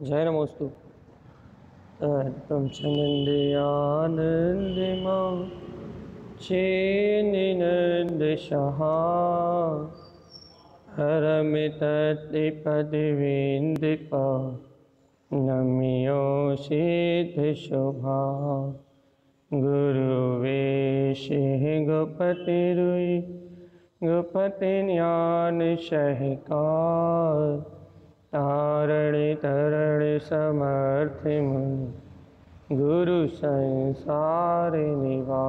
जय नमोस्तु। तत्त्वं चनन्द्यानन्दमं चेन्निनन्दशः हरमितत्रिपदिविन्दिपा नम्योषितशोभा गुरुवेशिः गोपतिरुयि गोपतिज्ञानशहिकार तारणे तरणे समर्थि मुनि गुरु संसारिणिवा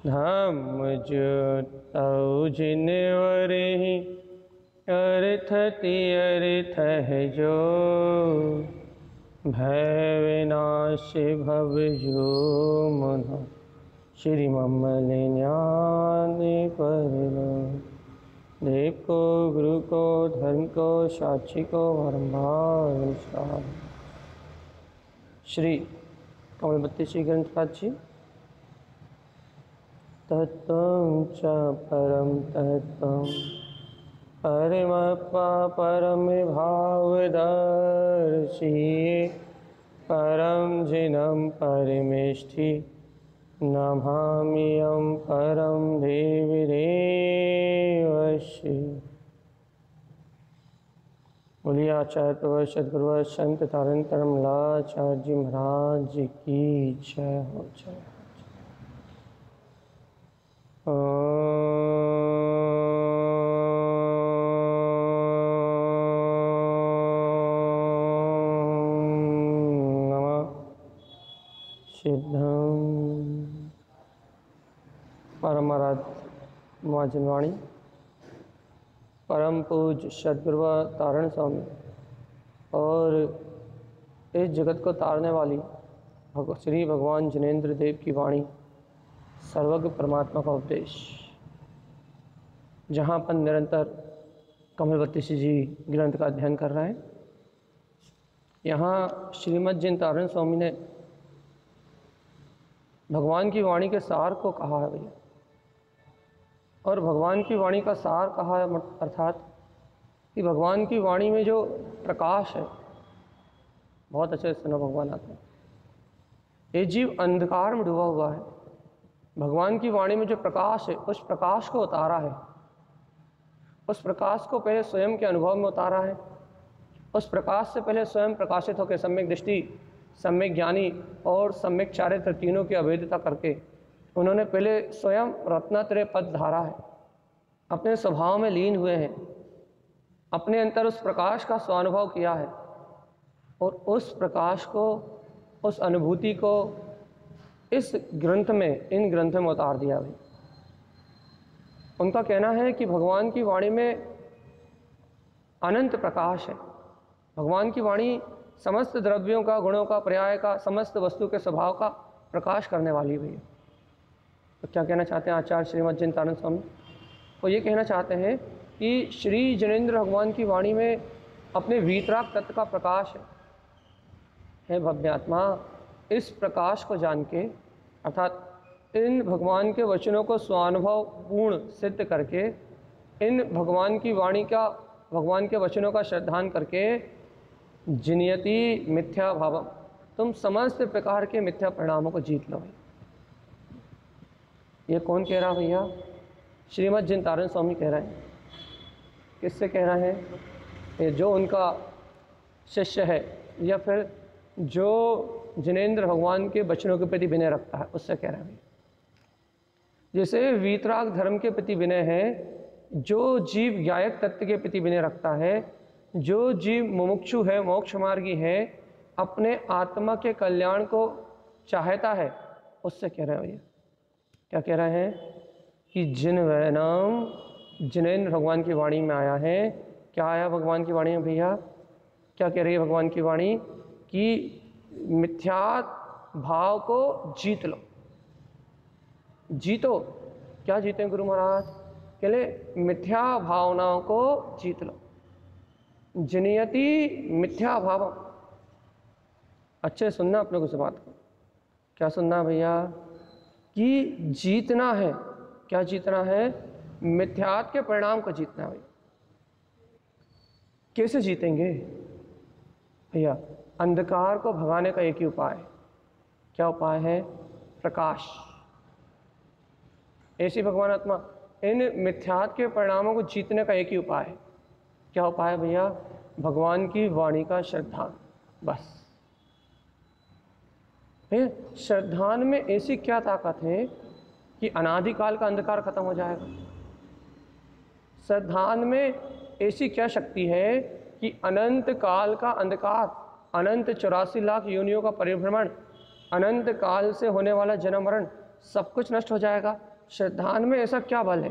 धम्म ज्योतौ जिनवरहि अर्थति अर्थ है जो भय विनाशी भव जो मुनो श्री मम्मल ज्ञान परलो देव को गुरु को धर्म को साक्षी को धर्मानुसार। श्री कमलबत्ती श्री ग्रंथराज जी। तत्त्वं च परम तत्त्वं परमप्पा परम भावदर्शी परम जिनं परमेष्ठि नमाम्यहं परम देवी देवस्य। बोलिए आचार्य प्रवर सद्गुरुवर संत तारण लाचार्य जी महाराज जी की जय हो जय हो। सिद्धं परमाराध्य महाजनवाणी परम पूज्य सद्गुरु तारण स्वामी और इस जगत को तारने वाली श्री भगवान जिनेंद्र देव की वाणी सर्वज्ञ परमात्मा का उपदेश, जहाँ पर निरंतर कमलबत्ती जी ग्रंथ का अध्ययन कर रहे हैं। यहाँ श्रीमद् जिन तारण स्वामी ने भगवान की वाणी के सार को कहा है भैया, और भगवान की वाणी का सार कहा है अर्थात कि भगवान की वाणी में जो प्रकाश है, बहुत अच्छे से सुनो भगवान आते हैं। ये जीव अंधकार में डूबा हुआ है, भगवान की वाणी में जो प्रकाश है उस प्रकाश को उतारा है, उस प्रकाश को पहले स्वयं के अनुभव में उतारा है, उस प्रकाश से पहले स्वयं प्रकाशित होकर सम्यक दृष्टि, सम्यक ज्ञानी और सम्यक चारित्र तीनों की अभेदता करके उन्होंने पहले स्वयं रत्नात्रय पद धारा है, अपने स्वभाव में लीन हुए हैं, अपने अंतर उस प्रकाश का स्वानुभव किया है और उस प्रकाश को, उस अनुभूति को इस ग्रंथ में, इन ग्रंथों में उतार दिया भाई। उनका कहना है कि भगवान की वाणी में अनंत प्रकाश है। भगवान की वाणी समस्त द्रव्यों का, गुणों का, पर्याय का, समस्त वस्तु के स्वभाव का प्रकाश करने वाली भैया। तो क्या कहना चाहते हैं आचार्य श्रीमद् जिन तारण स्वामी? वो ये कहना चाहते हैं कि श्री जिनेंद्र भगवान की वाणी में अपने वीतराग तत्व का प्रकाश है भव्यात्मा। इस प्रकाश को जान के, अर्थात इन भगवान के वचनों को स्वानुभव पूर्ण सिद्ध करके, इन भगवान की वाणी का, भगवान के वचनों का श्रद्धान करके जिनयति मिथ्या भावम, तुम समस्त प्रकार के मिथ्या परिणामों को जीत लो। ये कौन कह रहा भैया? श्रीमद् जिन तारण स्वामी कह रहे हैं। किससे कह रहे हैं? ये जो उनका शिष्य है या फिर जो जिनेंद्र भगवान के वचनों के प्रति विनय रखता है, उससे कह रहे हैं। जैसे वीतराग धर्म के प्रति विनय है, जो जीव गायक तत्व के प्रति विनय रखता है, जो जीव मुमुक्षु है, मोक्ष मार्गी है, अपने आत्मा के कल्याण को चाहता है, उससे कह रहे हैं भैया। क्या कह रहे हैं? कि जिन वह नाम जिनेंद्र भगवान की वाणी में आया है। क्या आया भगवान की वाणी में भैया? क्या कह रही है भगवान की वाणी? कि मिथ्या भाव को जीत लो। जीतो, क्या जीते गुरु महाराज? कहले मिथ्या भावनाओं को जीत लो। जिनयति मिथ्या भाव। अच्छे सुनना अपने को इस बात को। क्या सुनना भैया? कि जीतना है। क्या जीतना है? मिथ्यात्व के परिणाम को जीतना है। कैसे जीतेंगे? भैया अंधकार को भगाने का एक ही उपाय है। क्या उपाय है? प्रकाश। ऐसी भगवान आत्मा इन मिथ्यात्व के परिणामों को जीतने का एक ही उपाय है। क्या उपाय है भैया? भगवान की वाणी का श्रद्धान। बस भैया श्रद्धान में ऐसी क्या ताकत है कि अनादिकाल का अंधकार खत्म हो जाएगा। श्रद्धान में ऐसी क्या शक्ति है कि अनंत काल का अंधकार, अनंत 84 लाख योनियों का परिभ्रमण, अनंत काल से होने वाला जन्म मरण सब कुछ नष्ट हो जाएगा। श्रद्धान में ऐसा क्या बल है?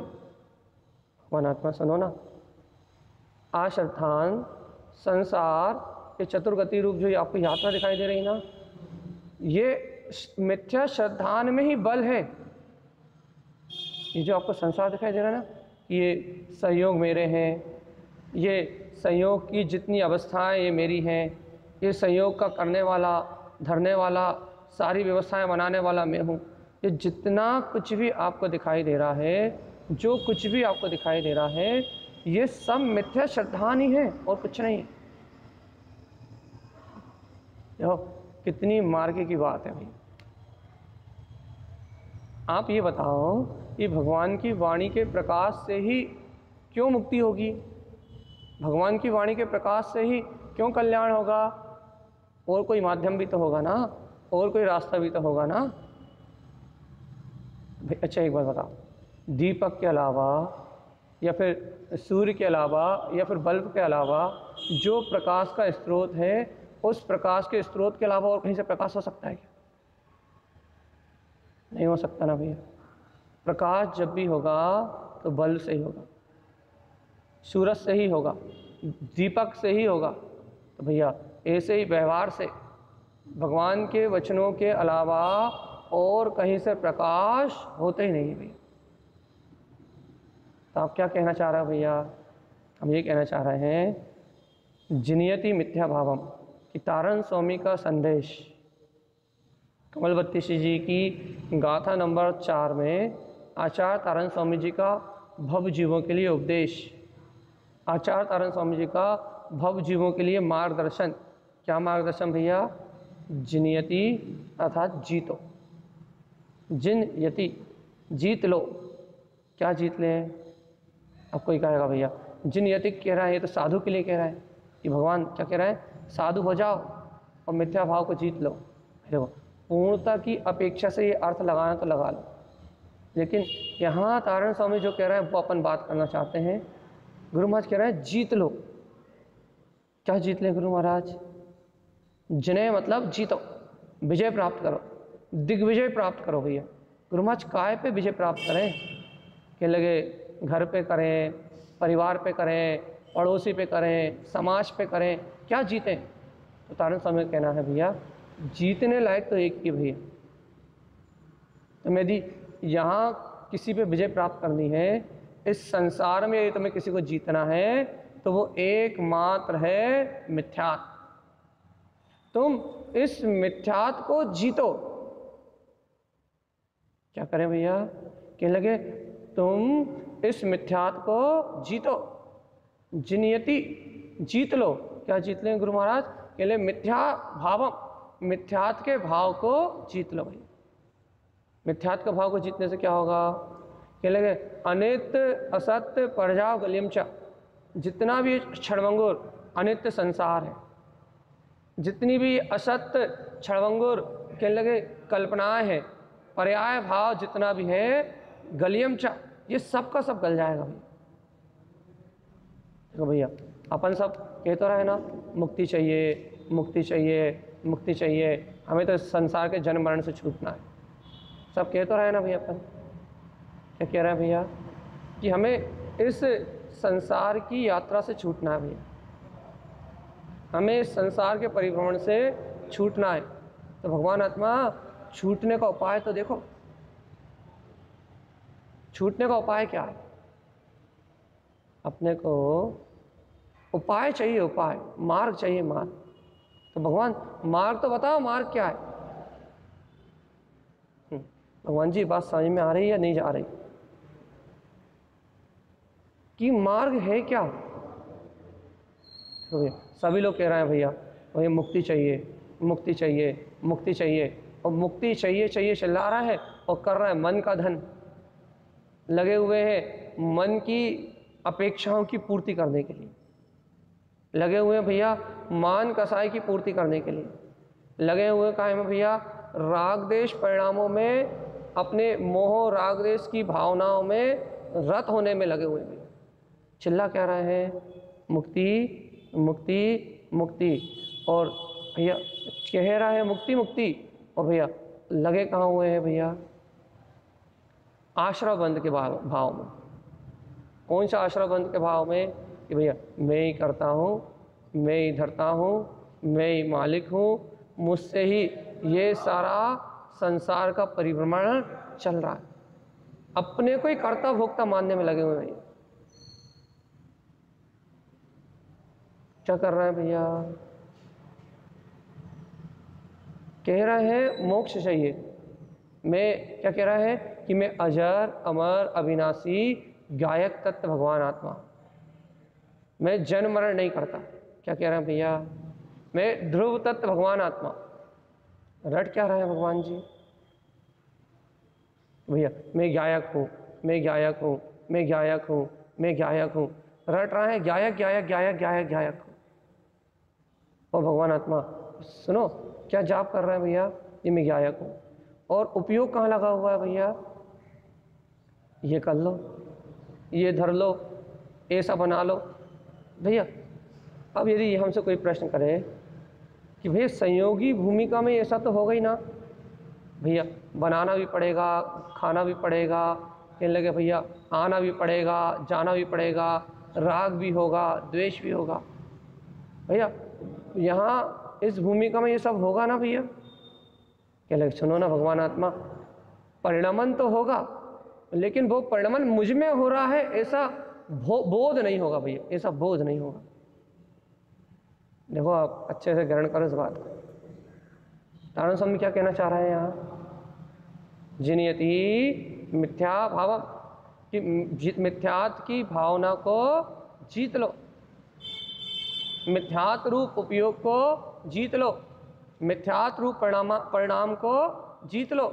मनात्मा सुनो ना, आश्रद्धान संसार के चतुर्गति रूप जो आपको यात्रा दिखाई दे रही ना, ये मिथ्या श्रद्धान में ही बल है। ये जो आपको संसार दिखाई दे रहा है ना, ये संयोग मेरे हैं, ये संयोग की जितनी अवस्थाएं ये मेरी हैं, ये संयोग का करने वाला, धरने वाला, सारी व्यवस्थाएं बनाने वाला मैं हूँ। ये जितना कुछ भी आपको दिखाई दे रहा है, जो कुछ भी आपको दिखाई दे रहा है, ये सब मिथ्या श्रद्धान ही है और कुछ नहीं है। देखो कितनी मार्गे की बात है भाई। आप ये बताओ कि भगवान की वाणी के प्रकाश से ही क्यों मुक्ति होगी? भगवान की वाणी के प्रकाश से ही क्यों कल्याण होगा? और कोई माध्यम भी तो होगा ना, और कोई रास्ता भी तो होगा ना। अच्छा एक बात बताओ, दीपक के अलावा या फिर सूर्य के अलावा या फिर बल्ब के अलावा जो प्रकाश का स्रोत है, उस प्रकाश के स्रोत के अलावा और कहीं से प्रकाश हो सकता है क्या? नहीं हो सकता ना भैया। प्रकाश जब भी होगा तो बल्ब से ही होगा, सूरज से ही होगा, दीपक से ही होगा। तो भैया ऐसे ही व्यवहार से भगवान के वचनों के अलावा और कहीं से प्रकाश होते ही नहीं है भैया। तो आप क्या कहना चाह रहे हो भैया? हम ये कहना चाह रहे हैं, जिनियति मिथ्या भावम कि तारण स्वामी का संदेश कमलवती जी की गाथा नंबर 4 में आचार्य तारण स्वामी जी का भव जीवों के लिए उपदेश, आचार्य तारण स्वामी जी का भव जीवों के लिए मार्गदर्शन। क्या मार्गदर्शन भैया? जिनियति अर्थात जीतो, जिन यति जीत लो। क्या जीत लें? अब कोई कहेगा भैया जिन यति कह रहा है ये तो साधु के लिए कह रहा है कि भगवान क्या कह रहा है? साधु हो जाओ और मिथ्या भाव को जीत लो। देखो पूर्णता की अपेक्षा से ये अर्थ लगाना तो लगा लो, लेकिन यहाँ तारण स्वामी जो कह रहे हैं वो अपन बात करना चाहते हैं। गुरु महाराज कह रहे हैं जीत लो। क्या जीत लें गुरु महाराज? जिन्हें मतलब जीतो, विजय प्राप्त करो, दिग्विजय प्राप्त करो भैया। गुरु महाराज काय पे विजय प्राप्त करें? कह लगे घर पे करें, परिवार पे करें, पड़ोसी पे करें, समाज पे करें, क्या जीतें? तो तारण स्वामी का कहना है भैया जीतने लायक तो एक ही भैया। तो यदि यहाँ किसी पे विजय प्राप्त करनी है, इस संसार में यदि तुम्हें किसी को जीतना है तो वो एकमात्र है मिथ्यात्व। तुम इस मिथ्यात्व को जीतो। क्या करें भैया? कहने लगे तुम इस मिथ्यात्व को जीतो, जिनियति जीत लो। क्या जीत लें गुरु महाराज? कह ले मिथ्या भावम, मिथ्यात्व के भाव को जीत लो भाई। मिथ्यात्व के भाव को जीतने से क्या होगा? कह लगे अनित्य असत्य परजाव गलियम च, जितना भी क्षणभंगुर अनित्य संसार है, जितनी भी असत्य क्षणभंगुर कहने लगे कल्पनाएं हैं, पर्याय भाव जितना भी है, गलियम च, ये सब का सब गल जाएगा भैया। देखो भैया अपन सब कह तो रहे ना मुक्ति चाहिए, मुक्ति चाहिए, मुक्ति चाहिए, हमें तो संसार के जन्म मरण से छूटना है। सब कह तो रहे ना भैया। अपन क्या कह रहे हैं भैया? कि हमें इस संसार की यात्रा से छूटना है भैया, हमें इस संसार के परिभ्रमण से छूटना है। तो भगवान आत्मा छूटने का उपाय तो देखो। छूटने का उपाय क्या है? अपने को उपाय चाहिए, उपाय, मार्ग चाहिए, मार्ग। तो भगवान मार्ग तो बताओ, मार्ग क्या है? भगवान जी बात समझ में आ रही है या नहीं आ रही कि मार्ग है क्या? तो सभी लोग कह रहे हैं भैया भैया मुक्ति चाहिए, मुक्ति चाहिए, मुक्ति चाहिए, और मुक्ति चाहिए चाहिए चिल्ला रहा है और कर रहा है मन का धन, लगे हुए हैं मन की अपेक्षाओं की पूर्ति करने के लिए, लगे हुए हैं भैया मान कसाई की पूर्ति करने के लिए, लगे हुए काहे में भैया राग देश परिणामों में, अपने मोह राग देश की भावनाओं में रत होने में लगे हुए हैं। चिल्ला क्या रहे हैं? मुक्ति मुक्ति मुक्ति, और भैया कह रहा है मुक्ति मुक्ति, और भैया लगे कहाँ हुए हैं भैया? आश्रयबंध के भाव में। कौन सा आश्रयबंध के भाव में? कि भैया मैं ही करता हूँ, मैं ही धरता हूँ, मैं ही मालिक हूँ, मुझसे ही ये सारा संसार का परिभ्रमण चल रहा है। अपने को ही कर्ता भोक्ता मानने में लगे हुए हैं। क्या कर रहे हैं भैया? कह रहे हैं मोक्ष चाहिए। मैं क्या कह रहा है कि मैं अजर अमर अविनाशी गायक तत्व भगवान आत्मा, मैं जन्म मरण नहीं करता। क्या कह रहे हैं भैया? मैं ध्रुव तत्व भगवान आत्मा। रट क्या रहे हैं भगवान जी? भैया मैं गायक हूँ, मैं गायक हूँ, मैं गायक हूँ, मैं गायक हूँ। रट रहा है गायक गायक गायक गायक गायक। और भगवान आत्मा सुनो क्या जाप कर रहे हैं भैया? ये मैं गायक हूँ। और उपयोग कहाँ लगा हुआ है भैया? ये कर लो, ये धर लो, ऐसा बना लो। भैया अब यदि हमसे कोई प्रश्न करे कि भैया संयोगी भूमिका में ऐसा तो होगा ही ना भैया, बनाना भी पड़ेगा, खाना भी पड़ेगा, कहने लगे भैया आना भी पड़ेगा, जाना भी पड़ेगा, राग भी होगा, द्वेष भी होगा। भैया यहाँ इस भूमिका में ये सब होगा ना भैया? कहने लगे सुनो ना भगवान आत्मा, परिणमन तो होगा, लेकिन वो परिणमन मुझ में हो रहा है ऐसा बोध नहीं होगा भैया, ऐसा बोध नहीं होगा। देखो आप अच्छे से ग्रहण करो इस बात को। तारण स्वामी क्या कहना चाह रहे हैं यहाँ? जिनयति मिथ्या भाव कि मिथ्यात की भावना को जीत लो, मिथ्यात रूप उपयोग को जीत लो, मिथ्यात रूप परिणाम को जीत लो।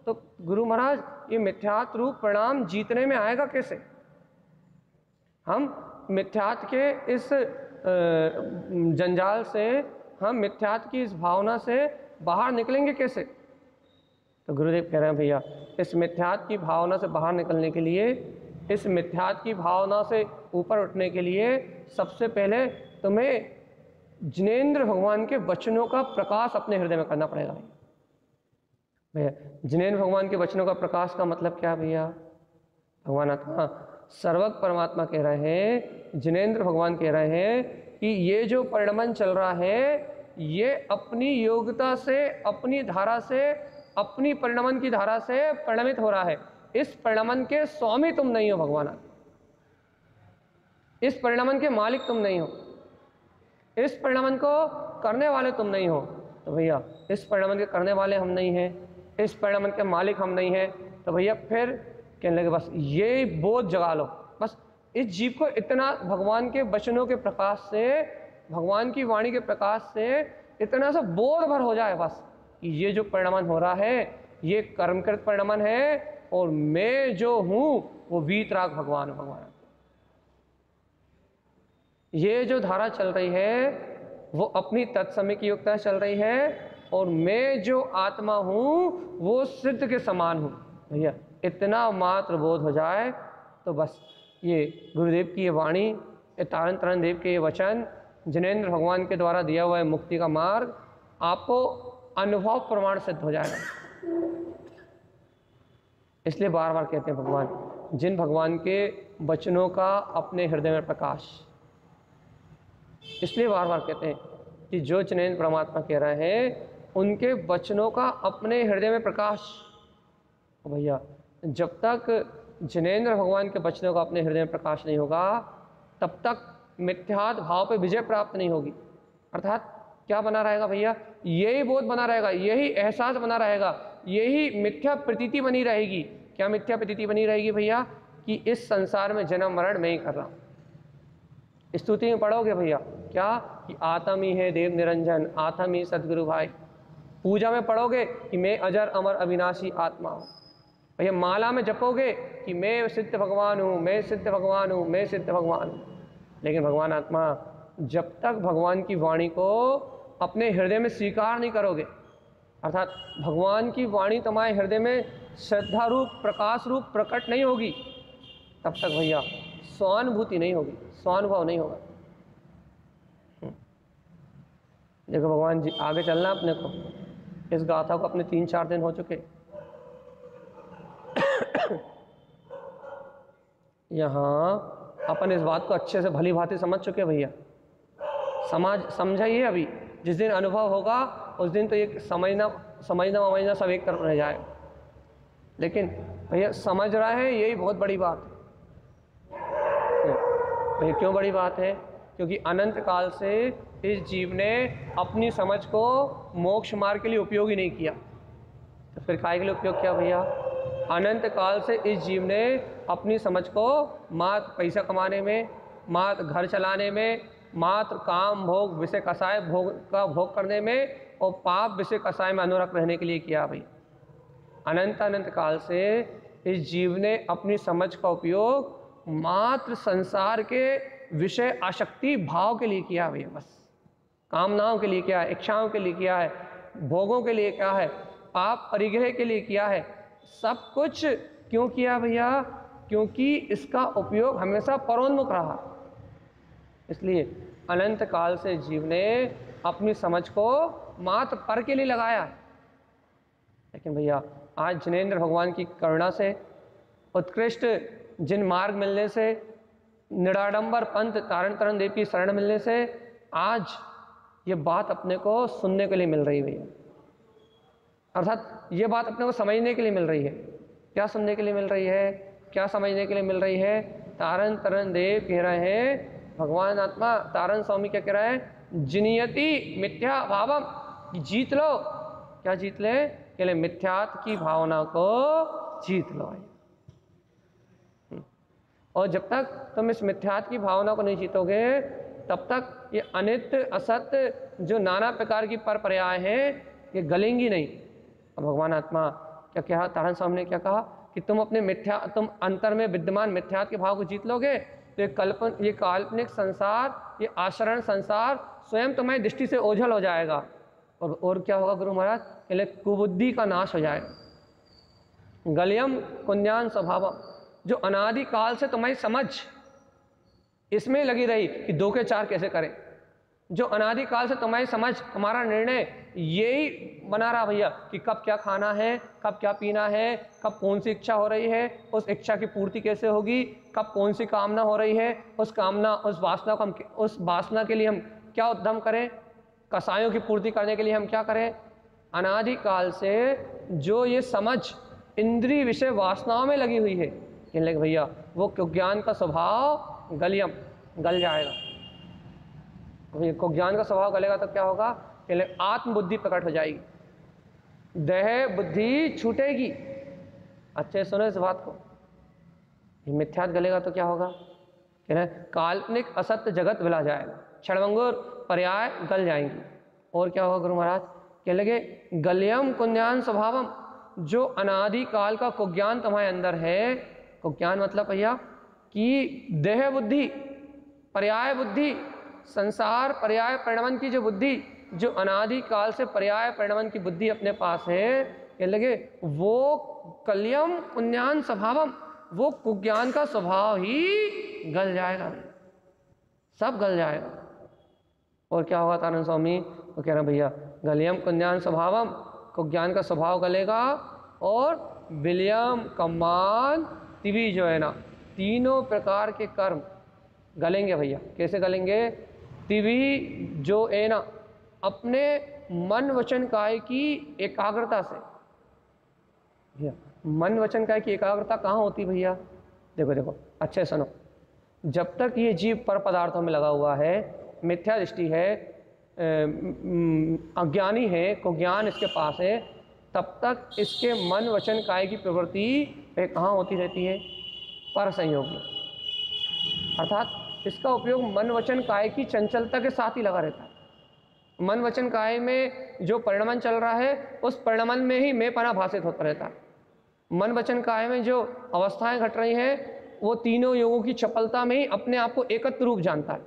तो गुरु महाराज ये मिथ्यात रूप परिणाम जीतने में आएगा कैसे? हम मिथ्यात के इस जंजाल से, हम मिथ्यात की इस भावना से बाहर निकलेंगे कैसे? तो गुरुदेव कह रहे हैं भैया इस मिथ्यात की भावना से बाहर निकलने के लिए, इस मिथ्यात की भावना से ऊपर उठने के लिए सबसे पहले तुम्हें जिनेंद्र भगवान के वचनों का प्रकाश अपने हृदय में करना पड़ेगा भैया। जिनेंद्र भगवान के वचनों का प्रकाश का मतलब क्या भैया? भगवान आत्मा सर्वज्ञ परमात्मा कह रहे हैं, जिनेंद्र भगवान कह रहे हैं कि ये जो परिणमन चल रहा है ये अपनी योग्यता से, अपनी धारा से, अपनी परिणमन की धारा से परिणमित हो रहा है। इस परिणमन के स्वामी तुम नहीं हो भगवान आत्मा, इस परिणमन के मालिक तुम नहीं हो, इस परिणमन को करने वाले तुम नहीं हो। तो भैया इस परिणमन के करने वाले हम नहीं हैं, इस परिणमन के मालिक हम नहीं हैं, तो भैया फिर कहने लगे बस ये बोध जगा लो, बस इस जीव को इतना भगवान के वचनों के प्रकाश से, भगवान की वाणी के प्रकाश से इतना सा बोध भर हो जाए बस कि ये जो परिणमन हो रहा है ये कर्मकृत परिणमन है, और मैं जो हूँ वो वीतराग भगवान है। भगवान ये जो धारा चल रही है वो अपनी तत्समय की युक्ता चल रही है, और मैं जो आत्मा हूँ वो सिद्ध के समान हूँ। भैया इतना मात्र बोध हो जाए तो बस ये गुरुदेव की ये वाणी, ये तारण तरण देव के ये वचन, जिनेंद्र भगवान के द्वारा दिया हुआ है मुक्ति का मार्ग, आपको अनुभव प्रमाण सिद्ध हो जाएगा। इसलिए बार बार कहते हैं भगवान, जिन भगवान के वचनों का अपने हृदय में प्रकाश, इसलिए बार बार कहते हैं कि जो जिनेंद्र परमात्मा कह रहे हैं उनके वचनों का अपने हृदय में प्रकाश। भैया जब तक जिनेंद्र भगवान के वचनों का अपने हृदय में प्रकाश नहीं होगा तब तक मिथ्यात भाव पे विजय प्राप्त नहीं होगी। अर्थात क्या बना रहेगा भैया? यही बोध बना रहेगा, यही एहसास बना रहेगा, यही मिथ्या प्रतीति बनी रहेगी। क्या मिथ्या प्रतीति बनी रहेगी भैया? कि इस संसार में जन्म मरण मैं ही कर रहा हूँ। स्तुति में पढ़ोगे भैया, क्या कि आत्म ही है देव निरंजन, आत्म ही सदगुरु भाई। पूजा में पढ़ोगे कि मैं अजर अमर अविनाशी आत्मा हूँ। भैया माला में जपोगे कि मैं सिद्ध भगवान हूँ, मैं सिद्ध भगवान हूँ, मैं सिद्ध भगवान हूँ। लेकिन भगवान आत्मा जब तक भगवान की वाणी को अपने हृदय में स्वीकार नहीं करोगे, अर्थात भगवान की वाणी तुम्हारे हृदय में श्रद्धा रूप प्रकाश रूप प्रकट नहीं होगी, तब तक भैया स्वानुभूति नहीं होगी, स्वानुभव नहीं होगा। देखो भगवान जी आगे चलना अपने को, इस गाथा को अपने 3-4 दिन हो चुके। यहाँ अपन इस बात को अच्छे से भली भांति समझ चुके भैया। समझाइए अभी, जिस दिन अनुभव होगा उस दिन तो ये समझना सब एक तरफ रह जाएगा। लेकिन भैया समझ रहा है, यही बहुत बड़ी बात है। भैया क्यों बड़ी बात है? क्योंकि अनंत काल से इस जीव ने अपनी समझ को मोक्ष मार्ग के लिए उपयोग ही नहीं किया, तो फिर काय के लिए उपयोग किया भैया? अनंत काल से इस जीव ने अपनी समझ को मात्र पैसा कमाने में, मात्र घर चलाने में, मात्र काम भोग विषय कसाय भोग का भोग करने में और पाप विषय कसाय में अनुरक्त रहने के लिए किया भाई। अनंत काल से इस जीव ने अपनी समझ का उपयोग मात्र संसार के विषय आसक्ति भाव के लिए किया भैया। बस कामनाओं के लिए किया है, इच्छाओं के लिए किया है, भोगों के लिए किया है, पाप परिग्रह के लिए किया है। सब कुछ क्यों किया भैया? क्योंकि इसका उपयोग हमेशा परोन्मुख रहा। इसलिए अनंत काल से जीव ने अपनी समझ को मात्र पर के लिए लगाया। लेकिन भैया आज जिनेंद्र भगवान की करुणा से, उत्कृष्ट जिन मार्ग मिलने से, निराडंबर पंथ तारण तरण देव की शरण मिलने से आज ये बात अपने को सुनने के लिए मिल रही है भैया। अर्थात ये बात अपने को समझने के लिए मिल रही है। क्या सुनने के लिए मिल रही है? क्या समझने के लिए मिल रही है? तारण तरण देव कह रहे हैं, भगवान आत्मा तारण स्वामी क्या कह रहा है? जिनियति मिथ्या भावम, जीत लो। क्या जीत ले? कह ले मिथ्यात्व की भावना को जीत लो। और जब तक तुम इस मिथ्यात्व की भावना को नहीं जीतोगे, तब तक ये अनित्य असत्य जो नाना प्रकार की पर पर्याय हैं ये गलेंगी नहीं। और भगवान आत्मा क्या कहा? तारण स्वामी ने क्या कहा कि तुम अंतर में विद्यमान मिथ्यात्व के भाव को जीत लोगे तो ये काल्पनिक संसार, ये आचरण संसार स्वयं तुम्हारी दृष्टि से ओझल हो जाएगा। और क्या होगा गुरु महाराज? कहले कुबुद्धि का नाश हो जाएगा। गलियम कुंजान स्वभावम, जो अनादि काल से तुम्हारी समझ इसमें लगी रही कि 2 के 4 कैसे करें, जो अनादि काल से तुम्हारी समझ, तुम्हारा निर्णय यही बना रहा भैया कि कब क्या खाना है, कब क्या पीना है, कब कौन सी इच्छा हो रही है, उस इच्छा की पूर्ति कैसे होगी, कब कौन सी कामना हो रही है, उस वासना के लिए हम क्या उद्यम करें, कसायों की पूर्ति करने के लिए हम क्या करें। अनादि काल से जो ये समझ इंद्रिय विषय वासनाओं में लगी हुई है, कहने लगे भैया वो ज्ञान का स्वभाव गल जाएगा। को ज्ञान का स्वभाव गलेगा तो क्या होगा? कहले आत्मबुद्धि प्रकट हो जाएगी, देह बुद्धि छूटेगी। अच्छे सुनो इस बात को, ये मिथ्यात गलेगा तो क्या होगा? कहले काल्पनिक असत्य जगत विला जाएगा, क्षणभंगुर पर्याय गल जाएंगी। और क्या होगा गुरु महाराज? कह लगे गल्यम कुज्ञान स्वभावम, जो अनादि काल का कुज्ञान तुम्हारे अंदर है। कुज्ञान मतलब भैया कि देह बुद्धि, पर्याय बुद्धि, संसार पर्याय परिणमन की जो बुद्धि, जो अनादि काल से पर्याय परिणमन की बुद्धि अपने पास है, कह लगे वो कल्यम कुज्ञान स्वभावम, वो कुज्ञान का स्वभाव ही गल जाएगा, सब गल जाएगा। और क्या होगा तारण स्वामी? वो कह रहे भैया गलियम कुज्ञान स्वभावम, कुज्ञान का स्वभाव गलेगा। और विलियम कम्मान तिवी जो है ना, तीनों प्रकार के कर्म गलेंगे भैया। कैसे गलेंगे? तिवी जो है ना, अपने मन वचन काय की एकाग्रता से। भैया मन वचन काय की एकाग्रता कहाँ होती भैया? देखो अच्छे सुनो, जब तक ये जीव पर पदार्थों में लगा हुआ है, मिथ्या दृष्टि है, अज्ञानी है, को ज्ञान इसके पास है, तब तक इसके मन वचन काय की प्रवृत्ति कहाँ होती रहती है? पर संयोग में। अर्थात इसका उपयोग मन वचन काया की चंचलता के साथ ही लगा रहता है। मन वचन काया में जो परिणमन चल रहा है उस परिणमन में ही मैं पना भाषित होता रहता है। मन वचन काया में जो अवस्थाएं घट रही हैं वो तीनों योगों की चपलता में ही अपने आप को एकत्र रूप जानता है।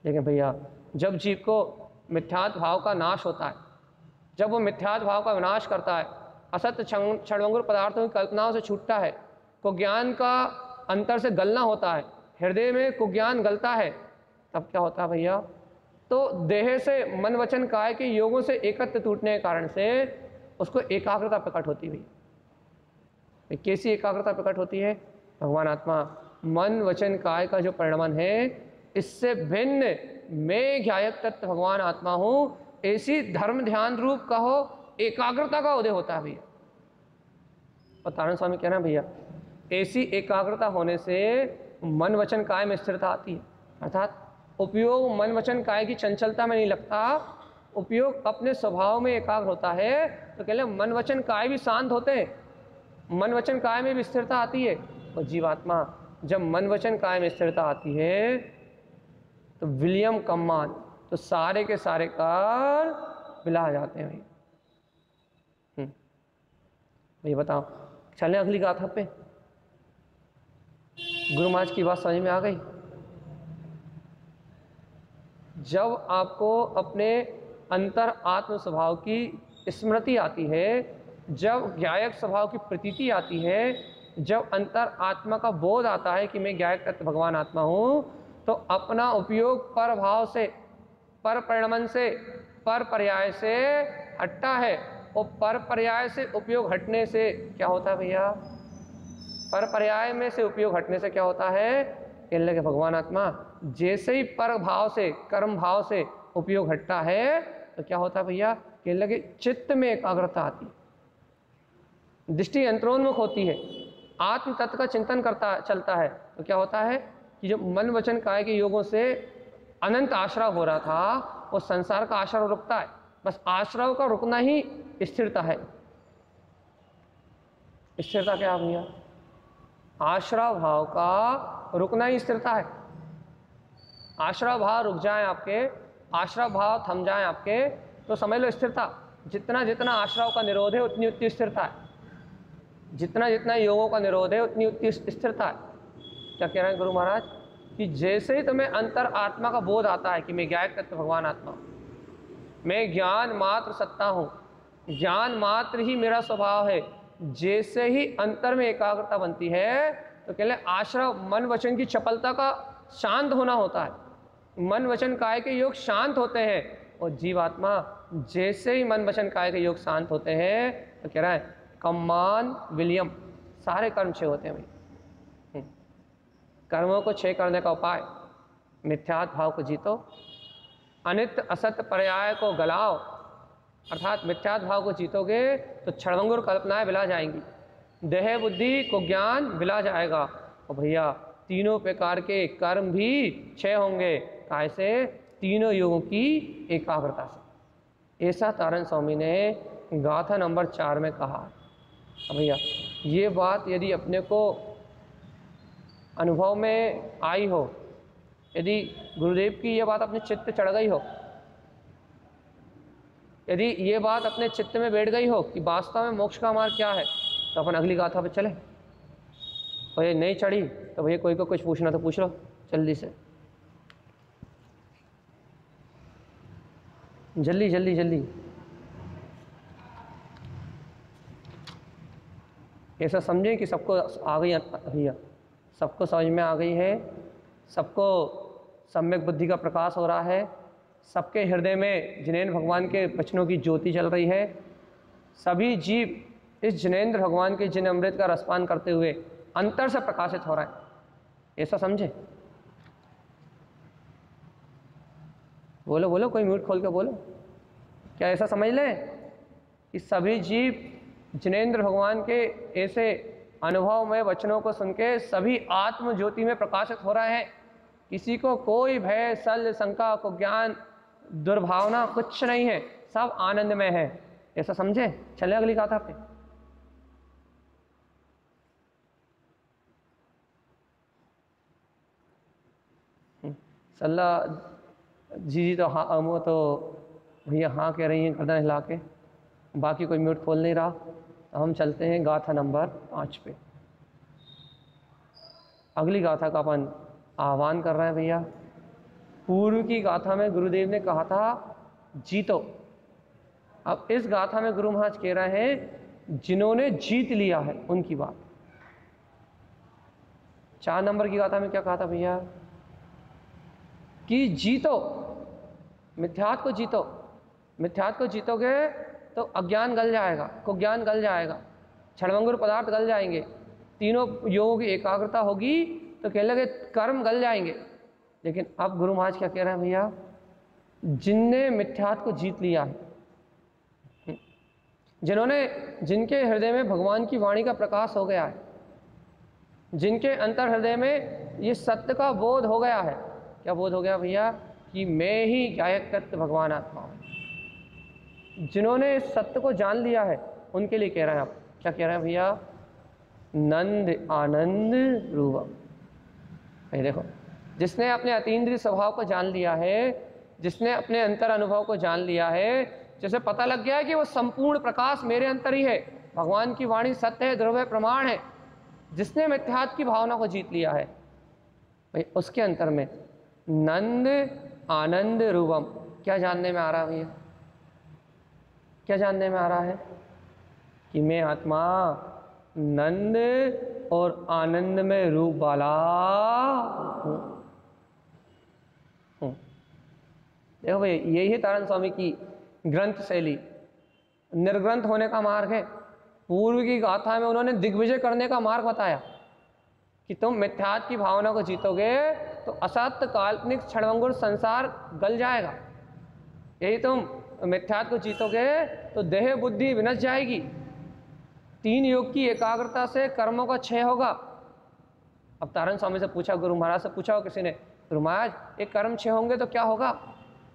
लेकिन भैया जब जीव को मिथ्यात्व भाव का नाश होता है, जब वो मिथ्यात्व भाव का विनाश करता है, असत्य क्षणभंगुर पदार्थों की कल्पनाओं से छूटता है, कुज्ञान का अंतर से गलना होता है, हृदय में कुज्ञान गलता है, तब क्या होता है भैया? तो देह से मन वचन काया के योगों से एकत्र टूटने के कारण से उसको एकाग्रता प्रकट होती है। कैसी एकाग्रता प्रकट होती है? भगवान आत्मा मन वचन काया का जो परिणमन है इससे भिन्न मैं ज्ञायक तत्व भगवान आत्मा हूँ, ऐसी धर्म ध्यान रूप कहो एकाग्रता का उदय होता है भैया। और तारण स्वामी कहना भैया ऐसी एकाग्रता होने से मन वचन काया में स्थिरता आती है। अर्थात उपयोग मन वचन काया की चंचलता में नहीं लगता, उपयोग अपने स्वभाव में एकाग्र होता है। तो कह ले मन वचन काया भी शांत होते हैं, मन वचन काया में भी स्थिरता आती है। और जीवात्मा जब मन वचन काया में स्थिरता आती है तो विलियम कम्मान, तो सारे के सारे कार बिला जाते हैं भाई। भाई बताओ, चलें अगली गाथा पे। गुरु महाराज की बात समझ में आ गई? जब आपको अपने अंतर आत्म स्वभाव की स्मृति आती है, जब ज्ञायक स्वभाव की प्रतीति आती है, जब अंतर आत्मा का बोध आता है कि मैं ज्ञायक तत्व भगवान आत्मा हूँ, तो अपना उपयोग पर भाव से, पर परिणमन से, पर पर्याय से हटता है। और पर पर्याय से उपयोग हटने से क्या होता है भैया? पर पर्याय में से उपयोग हटने से क्या होता है? कहने लगे भगवान आत्मा जैसे ही पर भाव से, कर्म भाव से उपयोग हटता है तो क्या होता है भैया? कहने लगे चित्त में एकाग्रता आती है, दृष्टि अंतरोन्मुख होती है, आत्म तत्व का चिंतन करता चलता है। तो क्या होता है कि जो मन वचन काया के योगों से अनंत आश्रव हो रहा था वो संसार का आश्रव रुकता है। बस आश्रव का रुकना ही स्थिरता है। स्थिरता क्या भैया? आश्रव भाव का रुकना ही स्थिरता है। आश्रव भाव रुक जाए आपके, आश्रव भाव थम जाए आपके, तो समझ लो स्थिरता। जितना जितना आश्रव का निरोध है उतनी उतनी स्थिरता है, जितना जितना योगों का निरोध है उतनी उतनी स्थिरता है। क्या कह रहे हैं गुरु महाराज? कि जैसे ही तुम्हें अंतर आत्मा का बोध आता है कि मैं ज्ञायक तत्व भगवान आत्मा हूँ, मैं ज्ञान मात्र सत्ता हूँ, ज्ञान मात्र ही मेरा स्वभाव है, जैसे ही अंतर में एकाग्रता बनती है तो कहले आश्रव मन वचन की चपलता का शांत होना होता है, मन वचन काया के योग शांत होते हैं। और जीवात्मा जैसे ही मन वचन काया के योग शांत होते हैं तो कह रहा है कम्मान विलियम, सारे कर्म क्षय होते हैं भाई। कर्मों को क्षय करने का उपाय, मिथ्यात्व भाव को जीतो, अनित्य असत्य पर्याय को गलाओ। अर्थात मिथ्यात्व भाव को जीतोगे तो क्षणभंगुर कल्पनाएं बिला जाएंगी, देह बुद्धि को ज्ञान बिला जाएगा। और भैया तीनों प्रकार के कर्म भी क्षय होंगे। कैसे? तीनों योगों की एकाग्रता से। ऐसा तारण स्वामी ने गाथा नंबर 4 में कहा। भैया ये बात यदि अपने को अनुभव में आई हो, यदि गुरुदेव की ये बात अपने चित्त चढ़ गई हो, यदि ये बात अपने चित्त में बैठ गई हो कि वास्तव में मोक्ष का मार्ग क्या है, तो अपन अगली गाथा पे चले। और ये नहीं चढ़ी तो भैया कोई को कुछ पूछना तो पूछ लो जल्दी से, जल्दी जल्दी जल्दी। ऐसा समझें कि सबको आ गई भैया, सबको समझ में आ गई है, सबको सम्यक बुद्धि का प्रकाश हो रहा है, सबके हृदय में जिनेंद्र भगवान के वचनों की ज्योति चल रही है। सभी जीव इस जिनेंद्र भगवान के जिन अमृत का रसपान करते हुए अंतर से प्रकाशित हो रहा है। ऐसा समझे? बोलो बोलो, कोई म्यूट खोल के बोलो। क्या ऐसा समझ लें कि सभी जीव जिनेंद्र भगवान के ऐसे अनुभव में वचनों को सुन के सभी आत्म ज्योति में प्रकाशित हो रहे हैं? किसी को कोई भय, सल, शंका, को ज्ञान, दुर्भावना कुछ नहीं है, सब आनंद में है। ऐसा समझे? चले अगली गाथा पे। सल्ला जी तो हाँ, वो तो भैया हाँ कह रही हैं गर्दन हिला के, बाकी कोई म्यूट खोल नहीं रहा। तो हम चलते हैं गाथा नंबर 5 पे। अगली गाथा का अपन आह्वान कर रहे हैं भैया। पूर्व की गाथा में गुरुदेव ने कहा था जीतो। अब इस गाथा में गुरु महाराज कह रहे हैं जिन्होंने जीत लिया है उनकी बात। 4 नंबर की गाथा में क्या कहा था भैया कि जीतो, मिथ्यात को जीतो। मिथ्यात को जीतोगे तो अज्ञान गल जाएगा, कुज्ञान गल जाएगा, क्षणभंगुर पदार्थ गल जाएंगे, तीनों योगों की एकाग्रता होगी तो कह लगे कर्म गल जाएंगे। लेकिन अब गुरु महाराज क्या कह रहे हैं भैया, जिनने मिथ्यात को जीत लिया है, जिनके हृदय में भगवान की वाणी का प्रकाश हो गया है, जिनके अंतर हृदय में ये सत्य का बोध हो गया है। क्या बोध हो गया भैया कि मैं ही गायक तत्व भगवान आत्मा हूँ। जिन्होंने इस सत्य को जान लिया है उनके लिए कह रहे हैं। आप क्या कह रहे हैं भैया, नंद आनंद रूपम। देखो, जिसने अपने अतीन्द्रिय स्वभाव को जान लिया है, जिसने अपने अंतर अनुभव को जान लिया है, जैसे पता लग गया है कि वो संपूर्ण प्रकाश मेरे अंतर ही है, भगवान की वाणी सत्य है, ध्रुव है, प्रमाण है, जिसने मिथ्यात्व की भावना को जीत लिया है भाई, उसके अंतर में नंद आनंद रूपम क्या जानने में आ रहा है भैया, क्या जानने में आ रहा है कि मैं आत्मा नंद और आनंद में रूप वाला हूँ। देखो भाई, यही है तारण स्वामी की ग्रंथ शैली, निर्ग्रंथ होने का मार्ग है। पूर्व की गाथा में उन्होंने दिग्विजय करने का मार्ग बताया कि तुम मिथ्यात्व की भावना को जीतोगे तो असत्य काल्पनिक क्षणभंगुर संसार गल जाएगा। यही तुम मिथ्यात्व को जीतोगे तो देह बुद्धि विनश जाएगी, 3 योग की एकाग्रता से कर्मों का क्षय होगा। अब तारण स्वामी से पूछा, गुरु महाराज से पूछा हो किसी ने, गुरु महाराज ये कर्म क्षय होंगे तो क्या होगा,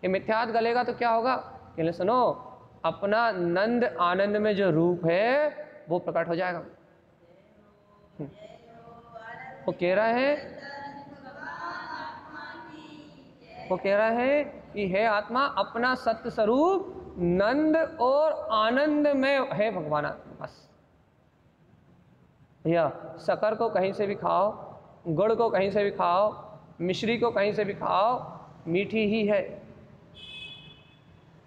ये मिथ्यात्व गलेगा तो क्या होगा? कहले सुनो, अपना नंद आनंद में जो रूप है वो प्रकट हो जाएगा। वो कह रहा है कि हे आत्मा, अपना सत्य स्वरूप नंद और आनंद में है भगवान आत्मा। बस भैया, शक्कर को कहीं से भी खाओ, गुड़ को कहीं से भी खाओ, मिश्री को कहीं से भी खाओ, मीठी ही है।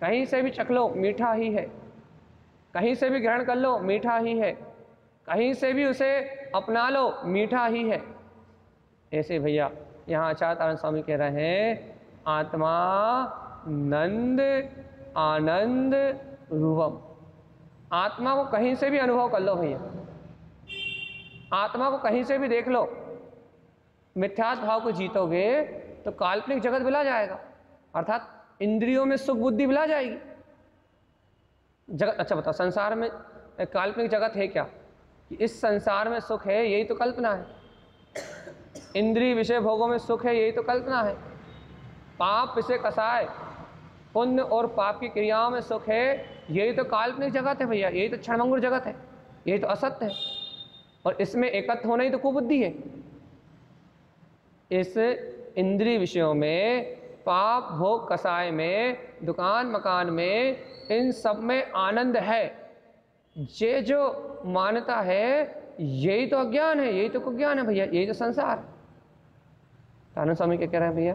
कहीं से भी चख लो, मीठा ही है। कहीं से भी ग्रहण कर लो, मीठा ही है। कहीं से भी उसे अपना लो, मीठा ही है। ऐसे भैया यहाँ आचार्य तारण स्वामी कह रहे हैं, आत्मा नंद आनंद रूपम। आत्मा को कहीं से भी अनुभव कर लो भैया, आत्मा को कहीं से भी देख लो। मिथ्यात्व भाव को जीतोगे तो काल्पनिक जगत मिला जाएगा, अर्थात इंद्रियों में सुख बुद्धि मिला जाएगी। जगत, अच्छा बताओ, संसार में काल्पनिक जगत है क्या? कि इस संसार में सुख है, यही तो कल्पना है। इंद्रिय विषय भोगों में सुख है, यही तो कल्पना है। पाप विषय कसाय, पुण्य और पाप की क्रियाओं में सुख है, यही तो काल्पनिक जगत है भैया, यही तो क्षणभंगुर जगत है, यही तो असत्य है। और इसमें एकत्व होना ही तो कुबुद्धि है। इस इंद्रिय विषयों में, पाप भोग कसाय में, दुकान मकान में, इन सब में आनंद है। ये जो मान्यता है यही तो अज्ञान है, यही तो कुज्ञान है भैया, यही तो संसार। तारण स्वामी क्या कह रहे हैं भैया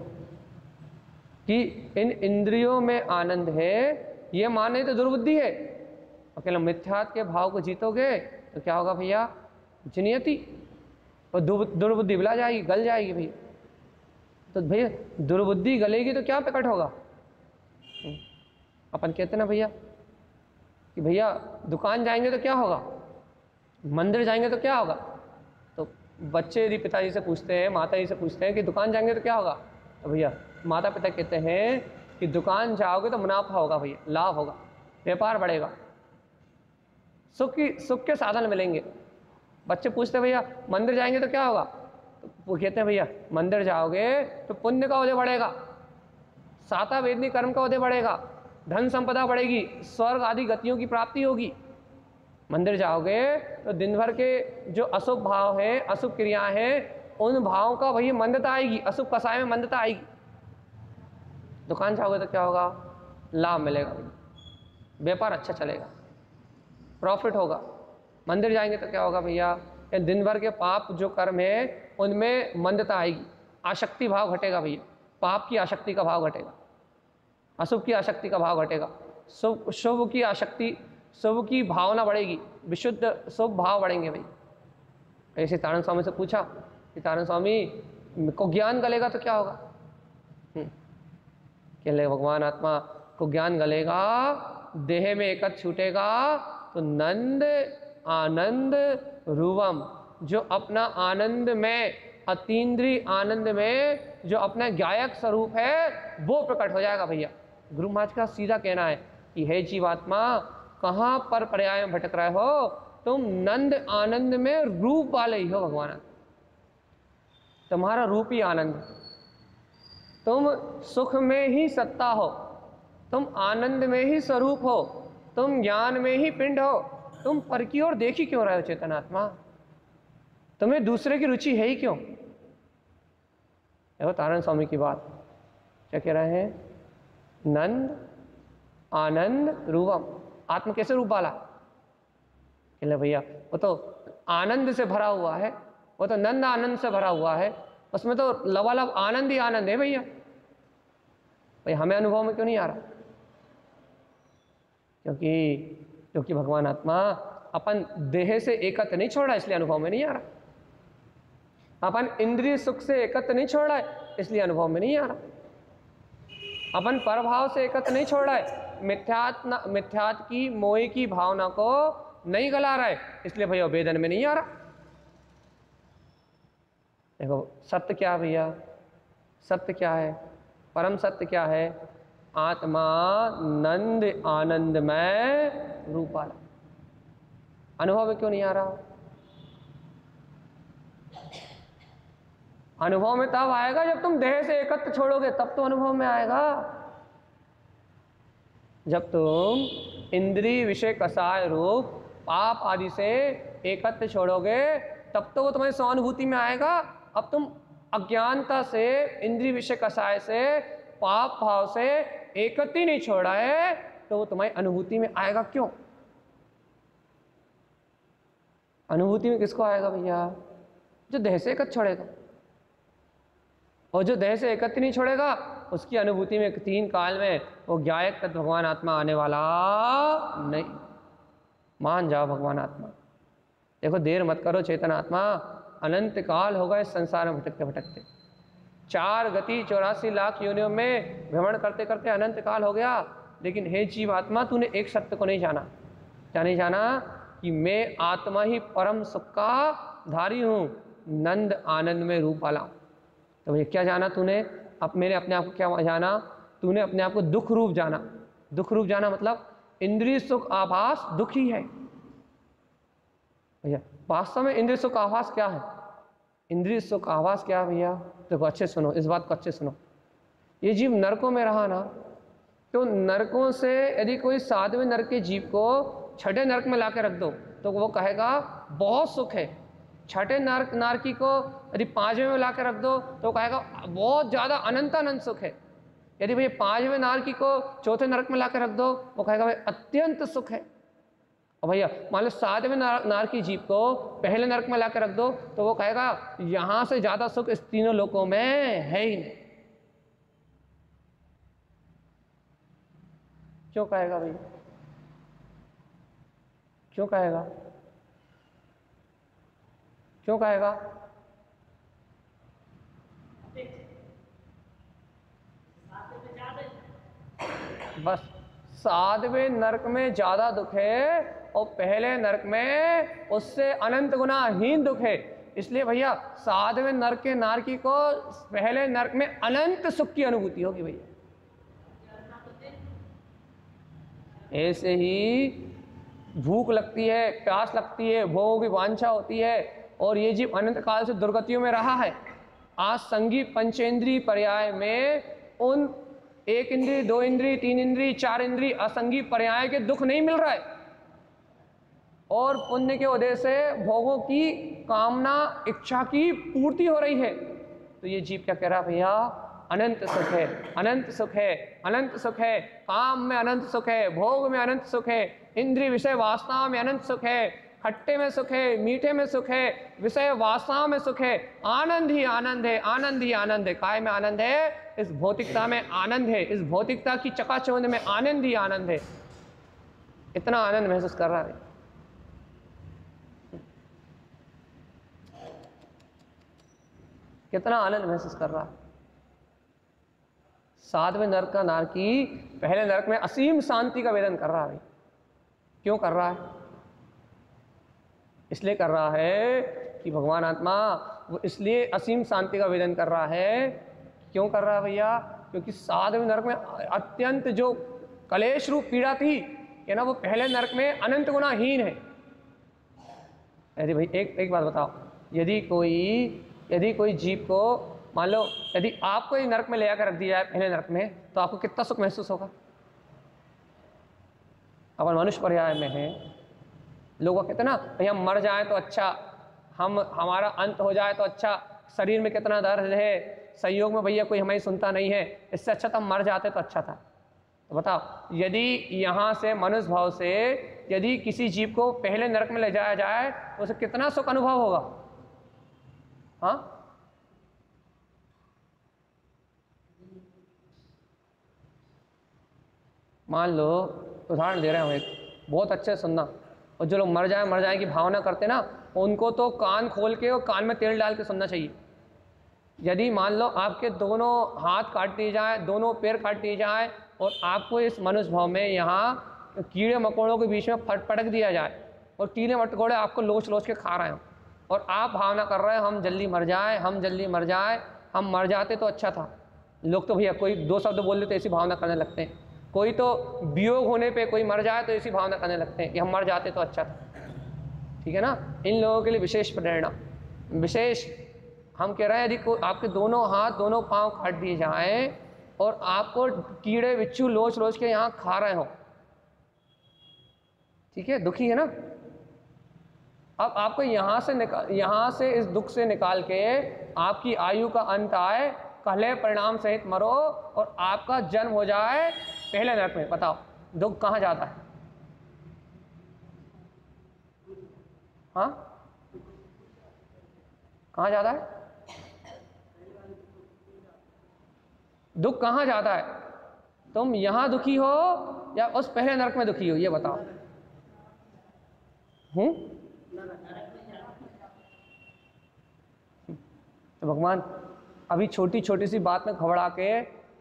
कि इन इंद्रियों में आनंद है, ये माने तो दुर्बुद्धि है। अकेला मिथ्यात्व के भाव को जीतोगे तो क्या होगा भैया, जिनियति, और दुर्बुद्धि बिला जाएगी, गल जाएगी भैया। तो भैया दुर्बुद्धि गलेगी तो क्या प्रकट होगा? अपन कहते ना भैया कि भैया दुकान जाएंगे तो क्या होगा, मंदिर जाएंगे तो क्या होगा? तो बच्चे यदि पिताजी से पूछते हैं, माता जी से पूछते हैं कि दुकान जाएंगे तो क्या होगा, तो भैया माता पिता कहते हैं कि दुकान जाओगे तो मुनाफा होगा भैया, लाभ होगा, व्यापार बढ़ेगा, सुख के साधन मिलेंगे। बच्चे पूछते हैं भैया मंदिर जाएंगे तो क्या होगा, तो वो कहते हैं भैया मंदिर जाओगे तो पुण्य का उदय बढ़ेगा, साता वेदनी कर्म का उदय बढ़ेगा, धन संपदा बढ़ेगी, स्वर्ग आदि गतियों की प्राप्ति होगी। मंदिर जाओगे तो दिन भर के जो अशुभ भाव है, अशुभ क्रियाएं हैं, उन भावों का भैया मंदता आएगी, अशुभ कसाय में मंदता आएगी। दुकान जाओगे तो क्या होगा? लाभ मिलेगा, व्यापार अच्छा चलेगा, प्रॉफिट होगा। मंदिर जाएंगे तो क्या होगा भैया? दिन भर के पाप जो कर्म है उनमें मंदता आएगी, आसक्ति भाव घटेगा भैया, पाप की आसक्ति का भाव घटेगा, अशुभ की आसक्ति का भाव घटेगा, शुभ की आसक्ति, शुभ की भावना बढ़ेगी, विशुद्ध शुभ भाव बढ़ेंगे भाई। ऐसे तारण स्वामी से पूछा कि तारण स्वामी को ज्ञान गलेगा तो क्या होगा? कहले भगवान आत्मा को ज्ञान गलेगा, देह में एकत्र छूटेगा तो नंद आनंद रूपम, जो अपना आनंद में, अतीन्द्रिय आनंद में जो अपना गायक स्वरूप है वो प्रकट हो जाएगा भैया। गुरु महाराज का सीधा कहना है कि हे जीवात्मा, कहाँ पर पर्याय में भटक रहे हो? तुम नंद आनंद में रूप वाले ही हो भगवान, तुम्हारा रूप ही आनंद, तुम सुख में ही सत्ता हो, तुम आनंद में ही स्वरूप हो, तुम ज्ञान में ही पिंड हो, तुम पर की ओर देख ही क्यों रहे हो चेतनात्मा? तुम्हें दूसरे की रुचि है ही क्यों? देखो तारण स्वामी की बात क्या कह रहे हैं? नंद आनंद रूपम, आत्मा कैसे रूप वाला? कहले भैया वो तो आनंद से भरा हुआ है, वो तो नंद आनंद से भरा हुआ है, उसमें तो लबालब आनंद ही आनंद है भैया। भाई हमें अनुभव में क्यों नहीं आ रहा? क्योंकि भगवान आत्मा अपन देह से एकत्र नहीं छोड़ रहा, इसलिए अनुभव में नहीं आ रहा। अपन इंद्रिय सुख से एकत्र नहीं छोड़ रहा है, इसलिए अनुभव में नहीं आ रहा। अपन परभाव से एकत्र नहीं छोड़ रहा है, मिथ्यात्व की मोह की भावना को नहीं गला रहा है, इसलिए भैया वेदन में नहीं आ रहा। देखो सत्य क्या है भैया? सत्य क्या है? परम सत्य क्या है? आत्मा नंद आनंदमय रूप वाला। अनुभव में क्यों नहीं आ रहा? अनुभव में तब आएगा जब तुम देह से एकत्र छोड़ोगे, तब तो अनुभव में आएगा। जब तुम इंद्रिय विषय कसाय रूप पाप आदि से एकत्र छोड़ोगे, तब तो वो तुम्हारी स्वानुभूति में आएगा। अब तुम अज्ञानता से, इंद्रिय विषय कसाय से, पाप भाव से एकत्र ही नहीं छोड़ा है, तो वो तुम्हारी अनुभूति में आएगा क्यों? अनुभूति में किसको आएगा भैया? जो देह से एकत्र छोड़ेगा। और जो देह से एकत्र नहीं छोड़ेगा, उसकी अनुभूति में 3 काल में वो ज्ञायक तत्व भगवान आत्मा आने वाला नहीं। मान जाओ भगवान आत्मा। देखो देर मत करो चेतन आत्मा, अनंत काल होगा इस संसार में भटकते भटकते। 4 गति 84 लाख योनियों में भ्रमण करते करते अनंत काल हो गया। लेकिन हे जीव आत्मा, तूने एक सत्य को नहीं जाना। क्या नहीं जाना? कि मैं आत्मा ही परम सुख का धारी हूँ, नंद आनंद में रूप वाला। तो ये क्या जाना तूने? अब मैंने अपने आप को क्या जाना? तूने अपने आप को दुख रूप जाना। दुख रूप जाना मतलब इंद्रिय सुख आभास दुख ही है भैया। वास्तव में इंद्रिय सुख आभास क्या है? इंद्रिय सुख आभास क्या है भैया? देखो अच्छे सुनो, इस बात को अच्छे सुनो। ये जीव नरकों में रहा ना, तो नरकों से यदि कोई 7वें नरक के जीव को 6ठे नरक में ला के रख दो, तो वो कहेगा बहुत सुख है। 6ठे नारकी को यदि 5वें में ला के रख दो, तो कहेगा बहुत ज़्यादा अनंतानंद सुख है। यदि भैया 5वें नारकी को 4थे नरक में ला के रख दो, वो कहेगा भाई अत्यंत सुख है। और भैया मान लो 7वें नारकी जीव को पहले नरक में ला के रख दो, तो वो कहेगा यहाँ से ज़्यादा सुख इस तीनों लोकों में है ही नहीं। क्यों कहेगा भैया? क्यों कहेगा? क्यों कहेगा? बस 7वें नरक में ज्यादा दुख है और पहले नरक में उससे अनंत गुना हीन दुख है। इसलिए भैया 7वें नरक के नारकी को पहले नरक में अनंत सुख की अनुभूति होगी भैया। ऐसे ही भूख लगती है, प्यास लगती है, भोगों की वांछा होती है, और ये जीव अनंत काल से दुर्गतियों में रहा है। आज संगी पंचेंद्रीय पर्याय में उन 1 इंद्रिय, 2 इंद्रिय, 3 इंद्रिय, 4 इंद्रिय असंगी पर्याय के दुख नहीं मिल रहा है, और पुण्य के वजह से भोगों की कामना, इच्छा की पूर्ति हो रही है। तो ये जीव क्या कह रहा है भैया? अनंत सुख है, अनंत सुख है, अनंत सुख है, काम में अनंत सुख है, भोग में अनंत सुख है, इंद्रिय विषय वासना में अनंत सुख है, खट्टे में सुख है, मीठे में सुख है, विषय वासना में सुख है, आनंद ही आनंद है, आनंद ही आनंद है। काय में आनंद है? इस भौतिकता में आनंद है, इस भौतिकता की चकाचौंध में आनंद ही आनंद है। इतना आनंद महसूस कर रहा है। कितना आनंद महसूस कर रहा है। 7वें नरक का नारकी पहले नरक में असीम शांति का वेदन कर रहा है। क्यों कर रहा है? इसलिए कर रहा है कि भगवान आत्मा वो इसलिए असीम शांति का वेदन कर रहा है। क्यों कर रहा है भैया? क्योंकि 7वें नरक में अत्यंत जो कलेश रूप पीड़ा थी कि ना, वो पहले नरक में अनंत गुना हीन है। अरे भाई एक बात बताओ, यदि कोई जीव को मान लो यदि आपको ही नरक में ले आकर रख दिया जाए पहले नरक में, तो आपको कितना सुख महसूस होगा? अपन मनुष्य पर्याय में है, लोग कहते हैं ना भैया मर जाए तो अच्छा, हमारा अंत हो जाए तो अच्छा, शरीर में कितना दर्द है, संयोग में भैया कोई हमें सुनता नहीं है, इससे अच्छा तो हम मर जाते तो अच्छा था। तो बताओ, यदि यहाँ से मनुष्य भाव से यदि किसी जीव को पहले नरक में ले जाया जाए तो उसे कितना सुख अनुभव होगा? हाँ, मान लो उदाहरण दे रहे हैं, एक बहुत अच्छे सुनना। और जो लोग मर जाए की भावना करते ना, उनको तो कान खोल के और कान में तेल डाल के सुनना चाहिए। यदि मान लो आपके दोनों हाथ काट दिए जाए, दोनों पैर काट दिए जाए, और आपको इस मनुष्य भाव में यहाँ कीड़े मकोड़ों के बीच में पटक दिया जाए और कीड़े मकोड़े आपको लोच लोच के खा रहे हो, और आप भावना कर रहे हैं हम जल्दी मर जाए, हम जल्दी मर जाए, हम मर जाते तो अच्छा था। लोग तो भैया कोई 2 शब्द बोल देते ऐसी भावना करने लगते हैं। कोई तो वियोग होने पे कोई मर जाए तो ऐसी भावना करने लगते हैं कि हम मर जाते तो अच्छा था। ठीक है ना? इन लोगों के लिए विशेष प्रेरणा, विशेष हम कह रहे हैं यदि आपके दोनों हाथ दोनों पांव काट दिए जाएं और आपको कीड़े बिच्छू लोच लोच के यहाँ खा रहे हो, ठीक है, दुखी है ना? अब आपको यहाँ से इस दुख से निकाल के आपकी आयु का अंत आए, कले परिणाम सहित मरो और आपका जन्म हो जाए पहले नरक में। बताओ दुख कहाँ जाता है? हाँ, कहाँ जाता है? दुख कहाँ जाता है? तुम यहाँ दुखी हो या उस पहले नरक में दुखी हो, ये बताओ। तो भगवान अभी छोटी छोटी सी बात में घबरा के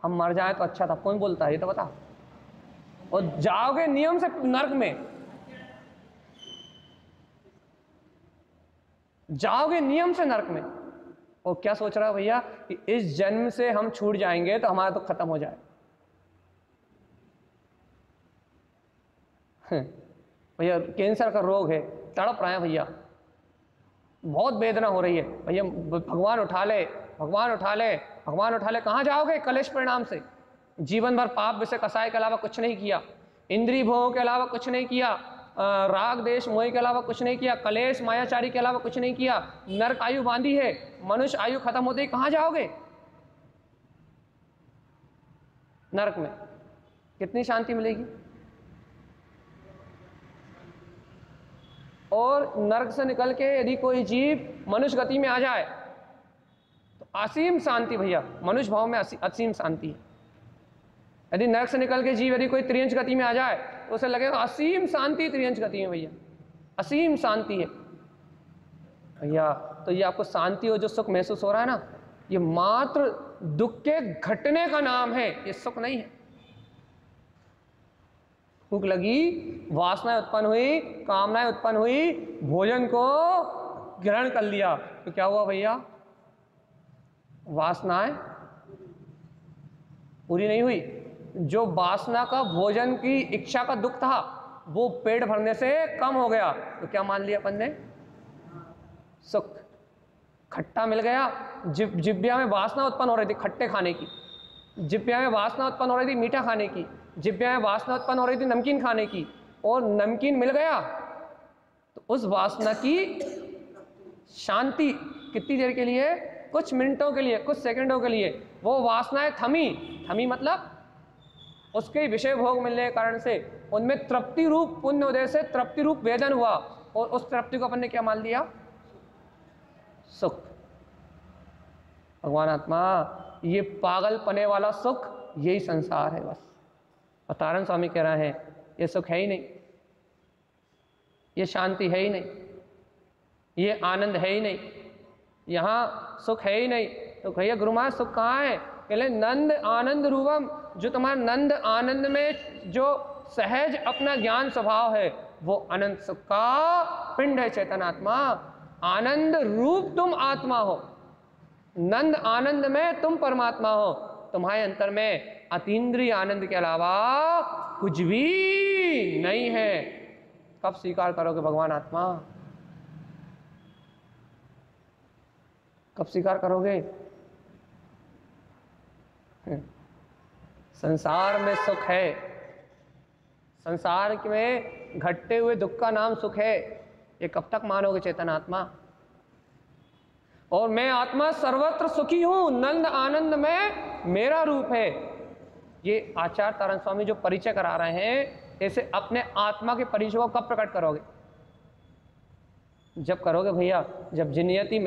हम मर जाए तो अच्छा था, कौन बोलता है? ये तो बता। और जाओगे नियम से नरक में, जाओगे नियम से नरक में, और क्या सोच रहा है भैया कि इस जन्म से हम छूट जाएंगे तो हमारा तो खत्म हो जाए। भैया कैंसर का रोग है, तड़प रहे हैं भैया, बहुत वेदना हो रही है भैया, भगवान उठा ले, भगवान उठा ले, भगवान उठा ले। कहाँ जाओगे? कलेश परिणाम से। जीवन भर पाप विषय कसाय के अलावा कुछ नहीं किया, इंद्रिय भोगों के अलावा कुछ नहीं किया, राग देश मोह के अलावा कुछ नहीं किया, कलेश मायाचारी के अलावा कुछ नहीं किया, नरक आयु बांधी है, मनुष्य आयु खत्म होते ही कहाँ जाओगे? नरक में। कितनी शांति मिलेगी? और नरक से निकल के यदि कोई जीव मनुष्य गति में आ जाए तो असीम शांति भैया, मनुष्य भाव में असीम शांति है। यदि नरक से निकल के जीव यदि कोई त्रियंश गति में आ जाए तो उसे लगेगा असीम शांति त्रियंश गति में भैया, असीम शांति है भैया। तो ये आपको शांति और जो सुख महसूस हो रहा है ना, ये मात्र दुख के घटने का नाम है, ये सुख नहीं है। भूख लगी, वासनाएं उत्पन्न हुई, कामनाएं उत्पन्न हुई, भोजन को ग्रहण कर लिया तो क्या हुआ भैया? वासनाएं पूरी नहीं हुई। जो वासना का भोजन की इच्छा का दुख था वो पेट भरने से कम हो गया तो क्या मान लिया अपन ने? सुख। खट्टा मिल गया, जिब्बिया में वासना उत्पन्न हो रही थी खट्टे खाने की, जिब्बिया में वासना उत्पन्न हो रही थी मीठा खाने की, जिब्बिया में वासना उत्पन्न हो रही थी नमकीन खाने की, और नमकीन मिल गया तो उस वासना की शांति कितनी देर के लिए? कुछ मिनटों के लिए, कुछ सेकंडों के लिए वो वासनाएं थमी मतलब उसके विषय भोग मिलने के कारण से उनमें तृप्ति रूप पुण्य उदय से तृप्ति रूप वेदन हुआ, और उस तृप्ति को अपन ने क्या मान लिया? सुख। भगवान आत्मा, ये पागल पने वाला सुख यही संसार है बस। और तारण स्वामी कह रहे हैं ये सुख है ही नहीं, ये शांति है ही नहीं, ये आनंद है ही नहीं, यहाँ सुख है ही नहीं। तो भैया गुरु महाराज सुख कहाँ है? कहले नंद आनंद रूपम, जो तुम्हारा नंद आनंद में जो सहज अपना ज्ञान स्वभाव है वो अनंत सुख का पिंड है चेतन आत्मा। आनंद रूप तुम आत्मा हो, नंद आनंद में तुम परमात्मा हो। तुम्हारे अंतर में अतीन्द्रिय आनंद के अलावा कुछ भी नहीं है। कब स्वीकार करोगे भगवान आत्मा? कब स्वीकार करोगे? संसार में सुख है, संसार में घटते हुए दुख का नाम सुख है, ये कब तक मानोगे चेतन आत्मा? और मैं आत्मा सर्वत्र सुखी हूं, नंद आनंद में मेरा रूप है। ये आचार्य तारण स्वामी जो परिचय करा रहे हैं, ऐसे अपने आत्मा के परिचय को कब प्रकट करोगे? जब करोगे भैया, जब जिनियति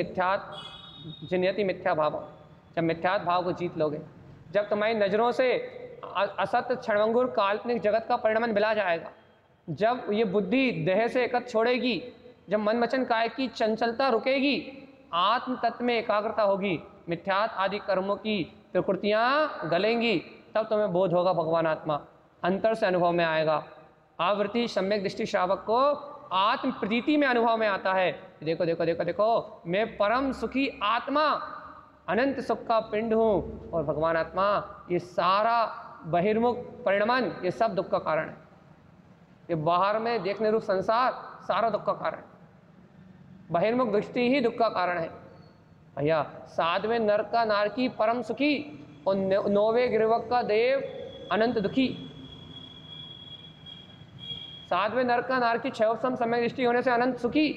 मिथ्या भाव, जब मिथ्यात भाव को जीत लोगे, जब तुम्हारी नजरों से असत्य क्षणभंगुर काल्पनिक जगत का परिणमन मिला जाएगा, जब ये बुद्धि देह से एकत्र छोड़ेगी, जब मन वचन काया की चंचलता रुकेगी, आत्म तत्व में एकाग्रता होगी, मिथ्यात आदि कर्मों की प्रकृतियां गलेंगी, तब तुम्हें बोध होगा भगवान आत्मा, अंतर से अनुभव में आएगा। आवृत्ति सम्यक दृष्टि श्रावक को आत्म प्रतीति में अनुभव में आता है। देखो देखो देखो देखो, मैं परम सुखी आत्मा अनंत सुख का पिंड हूँ, और भगवान आत्मा ये सारा बहिर्मुख परिणमन ये सब दुख का कारण है। ये बाहर में देखने रूप संसार सारा दुख का कारण है, बहिर्मुख दृष्टि ही दुख का कारण है। भैया साधवें नर का नारकी परम सुखी, और नौवे गिरवक का देव अनंत दुखी। साधवें नर का नारकी क्षयोपम समय दृष्टि होने से अनंत सुखी,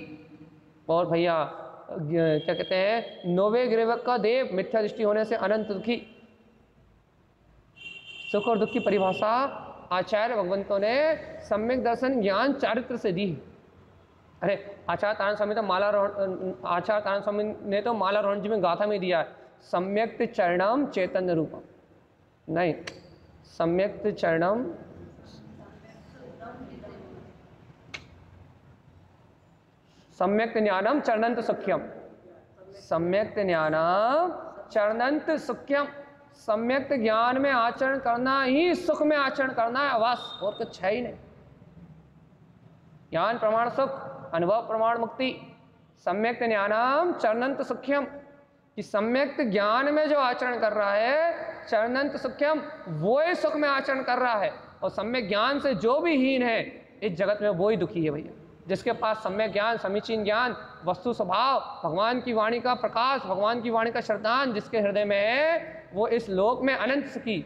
और भैया क्या कहते हैं, नौवे गिरवक का देव मिथ्या दृष्टि होने से अनंत दुखी। सुख और दुख की परिभाषा आचार्य भगवंतों ने सम्यक दर्शन ज्ञान चारित्र से दी। अरे आचार्य तारण स्वामी तो आचार्य तारण स्वामी ने तो माला रोहण जी में गाथा में दिया है, सम्यक चरणम चैतन्य रूपम, नहीं सम्यक चरणम सम्यक ज्ञानम चरणंत सुख्यम, सम्यक ज्ञानम चरणंत सुख्यम। सम्यक ज्ञान में आचरण करना ही सुख में आचरण करना है, बस और कुछ है ही नहीं। ज्ञान प्रमाण सुख, अनुभव प्रमाण मुक्ति। सम्यक ज्ञानम चरणंत सुख्यम, कि सम्यक ज्ञान में जो आचरण कर रहा है चरणंत सुख्यम, वो ही सुख में आचरण कर रहा है। और सम्यक ज्ञान से जो भी हीन है इस जगत में वो ही दुखी है भैया। जिसके पास सम्यक ज्ञान, समीचीन ज्ञान, वस्तु स्वभाव, भगवान की वाणी का प्रकाश, भगवान की वाणी का श्रद्धान जिसके हृदय में है, वो इस लोक में अनंत सुखी।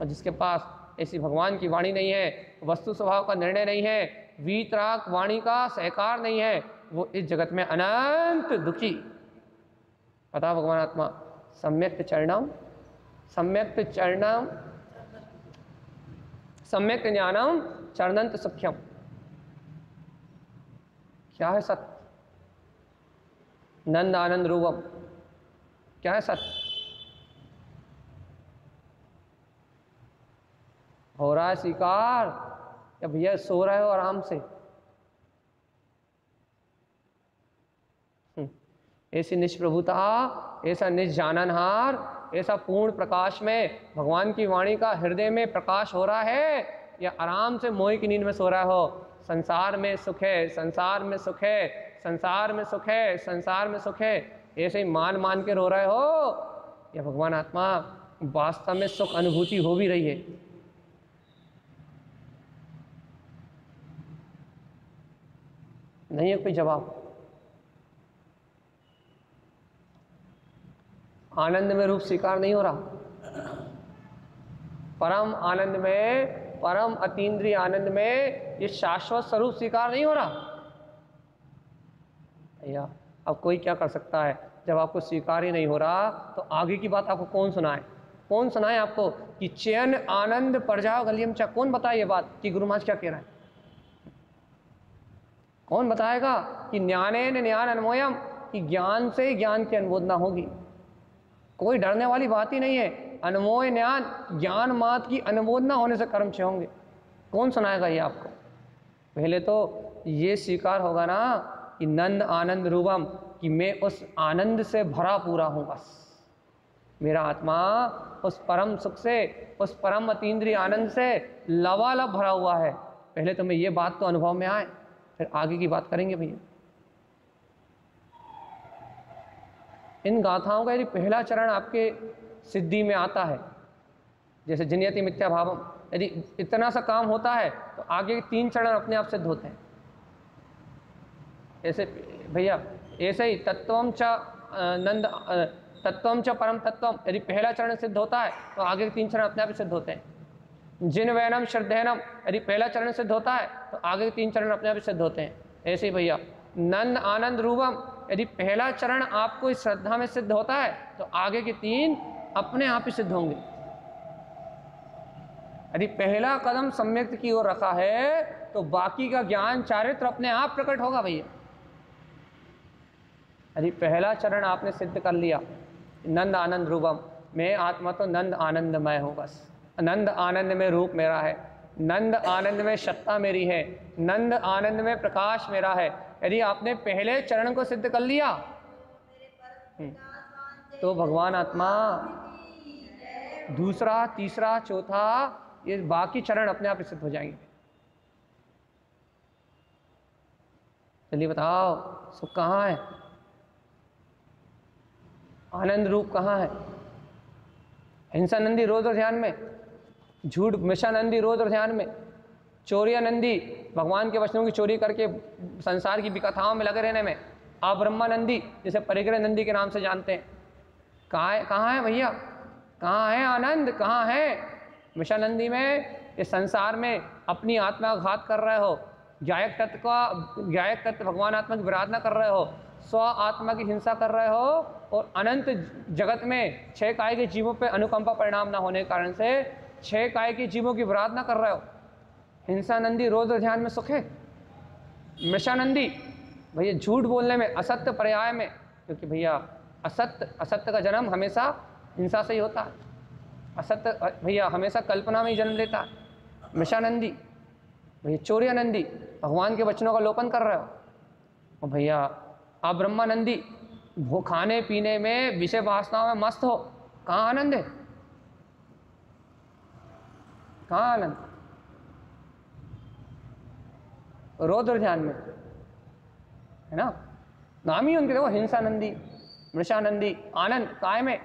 और जिसके पास ऐसी भगवान की वाणी नहीं है, वस्तु स्वभाव का निर्णय नहीं है, वीतराग वाणी का सहकार नहीं है, वो इस जगत में अनंत दुखी। पता भगवान आत्मा सम्यक चरणम, सम्यक चरणम, सम्यक ज्ञानम चरणंत सुख्यम। क्या है सत्य? नंद आनंद रूपम, क्या है सत्य? हो रहा है स्वीकार या भैया सो रहे हो आराम से? ऐसी निष्प्रभुता, ऐसा निजाननहार, ऐसा पूर्ण प्रकाश में भगवान की वाणी का हृदय में प्रकाश हो रहा है, या आराम से मोह की नींद में सो रहा हो? संसार में सुख है, संसार में सुख है, संसार में सुख है, संसार में सुख है, ऐसे ही मान मान के रो रहे हो, या भगवान आत्मा वास्तव में सुख अनुभूति हो भी रही है? नहीं है कोई जवाब। आनंद में रूप स्वीकार नहीं हो रहा, परम आनंद में, परम अतीन्द्रिय आनंद में ये शाश्वत स्वरूप स्वीकार नहीं हो रहा। भैया अब कोई क्या कर सकता है? जब आपको स्वीकार ही नहीं हो रहा तो आगे की बात आपको कौन सुनाए? कौन सुनाए आपको कि चयन आनंद परजाओ गलियम चा? कौन बताए ये बात कि गुरु महाराज क्या कह रहे हैं? कौन बताएगा कि ज्ञानेन ज्ञान अन्वयम, कि ज्ञान से ज्ञान की अनुमोदना होगी? कोई डरने वाली बात ही नहीं है। अनमोय ज्ञान, ज्ञान मात्र की अनुमोदना होने से कर्म क्षय होंगे। कौन सुनाएगा ये आपको? पहले तो ये स्वीकार होगा ना कि नंद आनंद रूपम, कि मैं उस आनंद से भरा पूरा हूँ। बस मेरा आत्मा उस परम सुख से, उस परम अतीन्द्रिय आनंद से लबालब भरा हुआ है। पहले तो मैं ये बात तो अनुभव में आए, फिर आगे की बात करेंगे भैया। इन गाथाओं का यदि पहला चरण आपके सिद्धि में आता है, जैसे जनियति मिथ्या भावम, यदि इतना सा काम होता है तो आगे 3 चरण अपने आप सिद्ध होते हैं। ऐसे भैया, ऐसे ही तत्वम च नंद तत्वम च परम तत्वम, यदि पहला चरण सिद्ध होता है तो आगे 3 चरण अपने आप सिद्ध होते हैं। जिन वैनम श्रद्धेनम, यदि पहला चरण सिद्ध होता है तो आगे 3 चरण अपने आप सिद्ध होते हैं। ऐसे ही भैया नंद आनंद रूपम, यदि पहला चरण आपको इस श्रद्धा में सिद्ध होता है तो आगे के 3 अपने आप ही सिद्ध होंगे। यदि पहला कदम सम्यक की ओर रखा है तो बाकी का ज्ञान चारित्र अपने आप प्रकट होगा भैया। यदि पहला चरण आपने सिद्ध कर लिया, नंद आनंद रूपम, मैं आत्मा तो नंद आनंदमय हूँ, बस नंद आनंद में रूप मेरा है, नंद आनंद में सत्ता मेरी है, नंद आनंद में प्रकाश मेरा है। यदि आपने पहले चरण को सिद्ध कर लिया तो भगवान आत्मा दूसरा, तीसरा, चौथा, ये बाकी चरण अपने आप सिद्ध हो जाएंगे। चलिए बताओ, सुख कहाँ है? आनंद रूप कहाँ है? हिंसा नंदी रोद्र ध्यान में, झूठ मिशा नंदी रोद्र ध्यान में, चोरिया नंदी भगवान के वचनों की चोरी करके संसार की विकथाओं में लगे रहने में, अब्रह्मा नंदी जिसे परिग्रह नंदी के नाम से जानते हैं। कहाँ है भैया? कहाँ है आनंद? कहाँ है? मिशा नंदी में, इस संसार में अपनी आत्मा का घात कर रहे हो, गायक तत्व भगवान आत्मा की विराधना कर रहे हो, स्व आत्मा की हिंसा कर रहे हो, और अनंत जगत में 6 काय के जीवों पे अनुकंपा परिणाम ना होने के कारण से 6 काय के जीवों की विराधना कर रहे हो। हिंसा नंदी रोद्र ध्यान में सुख है। मिशा नंदी भैया झूठ बोलने में, असत्य पर्याय में, क्योंकि भैया असत्य का जन्म हमेशा हिंसा से ही होता है। असत्य भैया हमेशा कल्पना में ही जन्म लेता है। मिशा नंदी भैया, चोरिया नंदी भगवान के वचनों का लोपन कर रहे हो, और भैया अब्रह्मा नंदी वो खाने पीने में, विषय वासनाओं में मस्त हो। कहाँ आनंद है? कहाँ आनंद? रौद्र ध्यान में है ना, नाम ही उनके देखो, हिंसा नंदी, मृषा नंदी। आनंद काय में?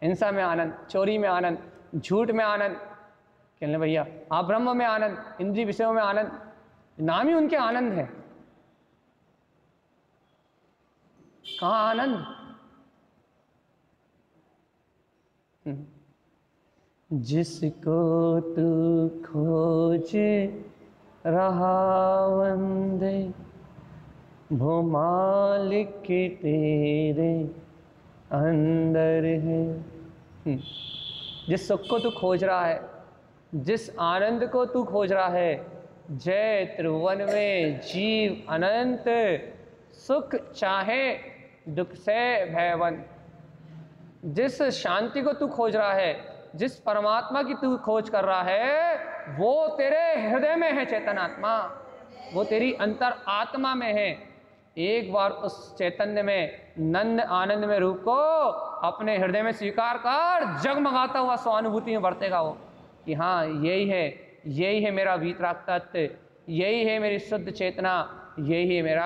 हिंसा में आनंद, चोरी में आनंद, झूठ में आनंद, कहने भैया आप ब्रह्म में आनंद, इंद्रिय विषयों में आनंद। नाम ही उनके आनंद है। कहाँ आनंद? जिसको तू खोज रहा वंदे, वो मालिक तेरे अंदर है। जिस सुख को तू खोज रहा है, जिस आनंद को तू खोज रहा है, जय त्रिभुवन में जीव अनंत सुख चाहे दुख से भयवन। जिस शांति को तू खोज रहा है, जिस परमात्मा की तू खोज कर रहा है, वो तेरे हृदय में है चैतन्य आत्मा, वो तेरी अंतर आत्मा में है। एक बार उस चैतन्य में, नंद आनंद में रूप को अपने हृदय में स्वीकार कर, जगमगाता हुआ स्वानुभूति में बरतेगा वो, कि हाँ यही है मेरा वीतराग तत्व, यही है मेरी शुद्ध चेतना, यही है मेरा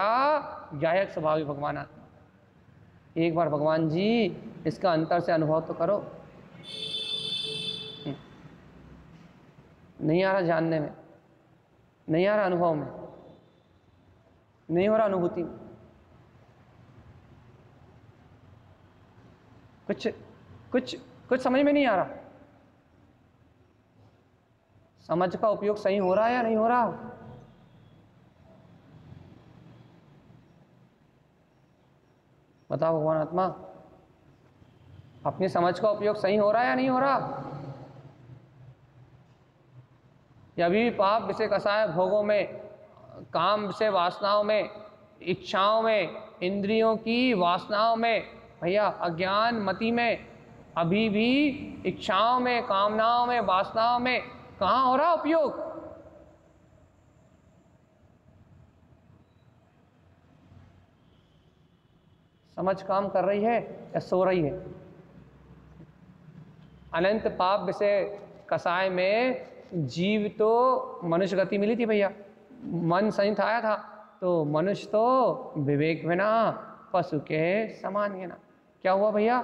गायक स्वभावी भगवान आत्मा। एक बार भगवान जी इसका अंतर से अनुभव तो करो। नहीं आ रहा जानने में, नहीं आ रहा अनुभव में, नहीं हो रहा अनुभूति में, कुछ समझ में नहीं आ रहा। समझ का उपयोग सही हो रहा है या नहीं हो रहा? बताओ भगवान आत्मा, अपनी समझ का उपयोग सही हो रहा है या नहीं हो रहा? या अभी पाप विषय कसाय भोगों में, काम विषय वासनाओं में, इच्छाओं में, इंद्रियों की वासनाओं में, भैया अज्ञान मति में, अभी भी इच्छाओं में, कामनाओं में, वासनाओं में कहाँ हो रहा उपयोग? समझ काम कर रही है या सो रही है? अनंत पाप विषय कसाय में जीव तो मनुष्य गति मिली थी भैया, मन संयत आया था, तो मनुष्य तो विवेक बिना पशु के समान है ना। क्या हुआ भैया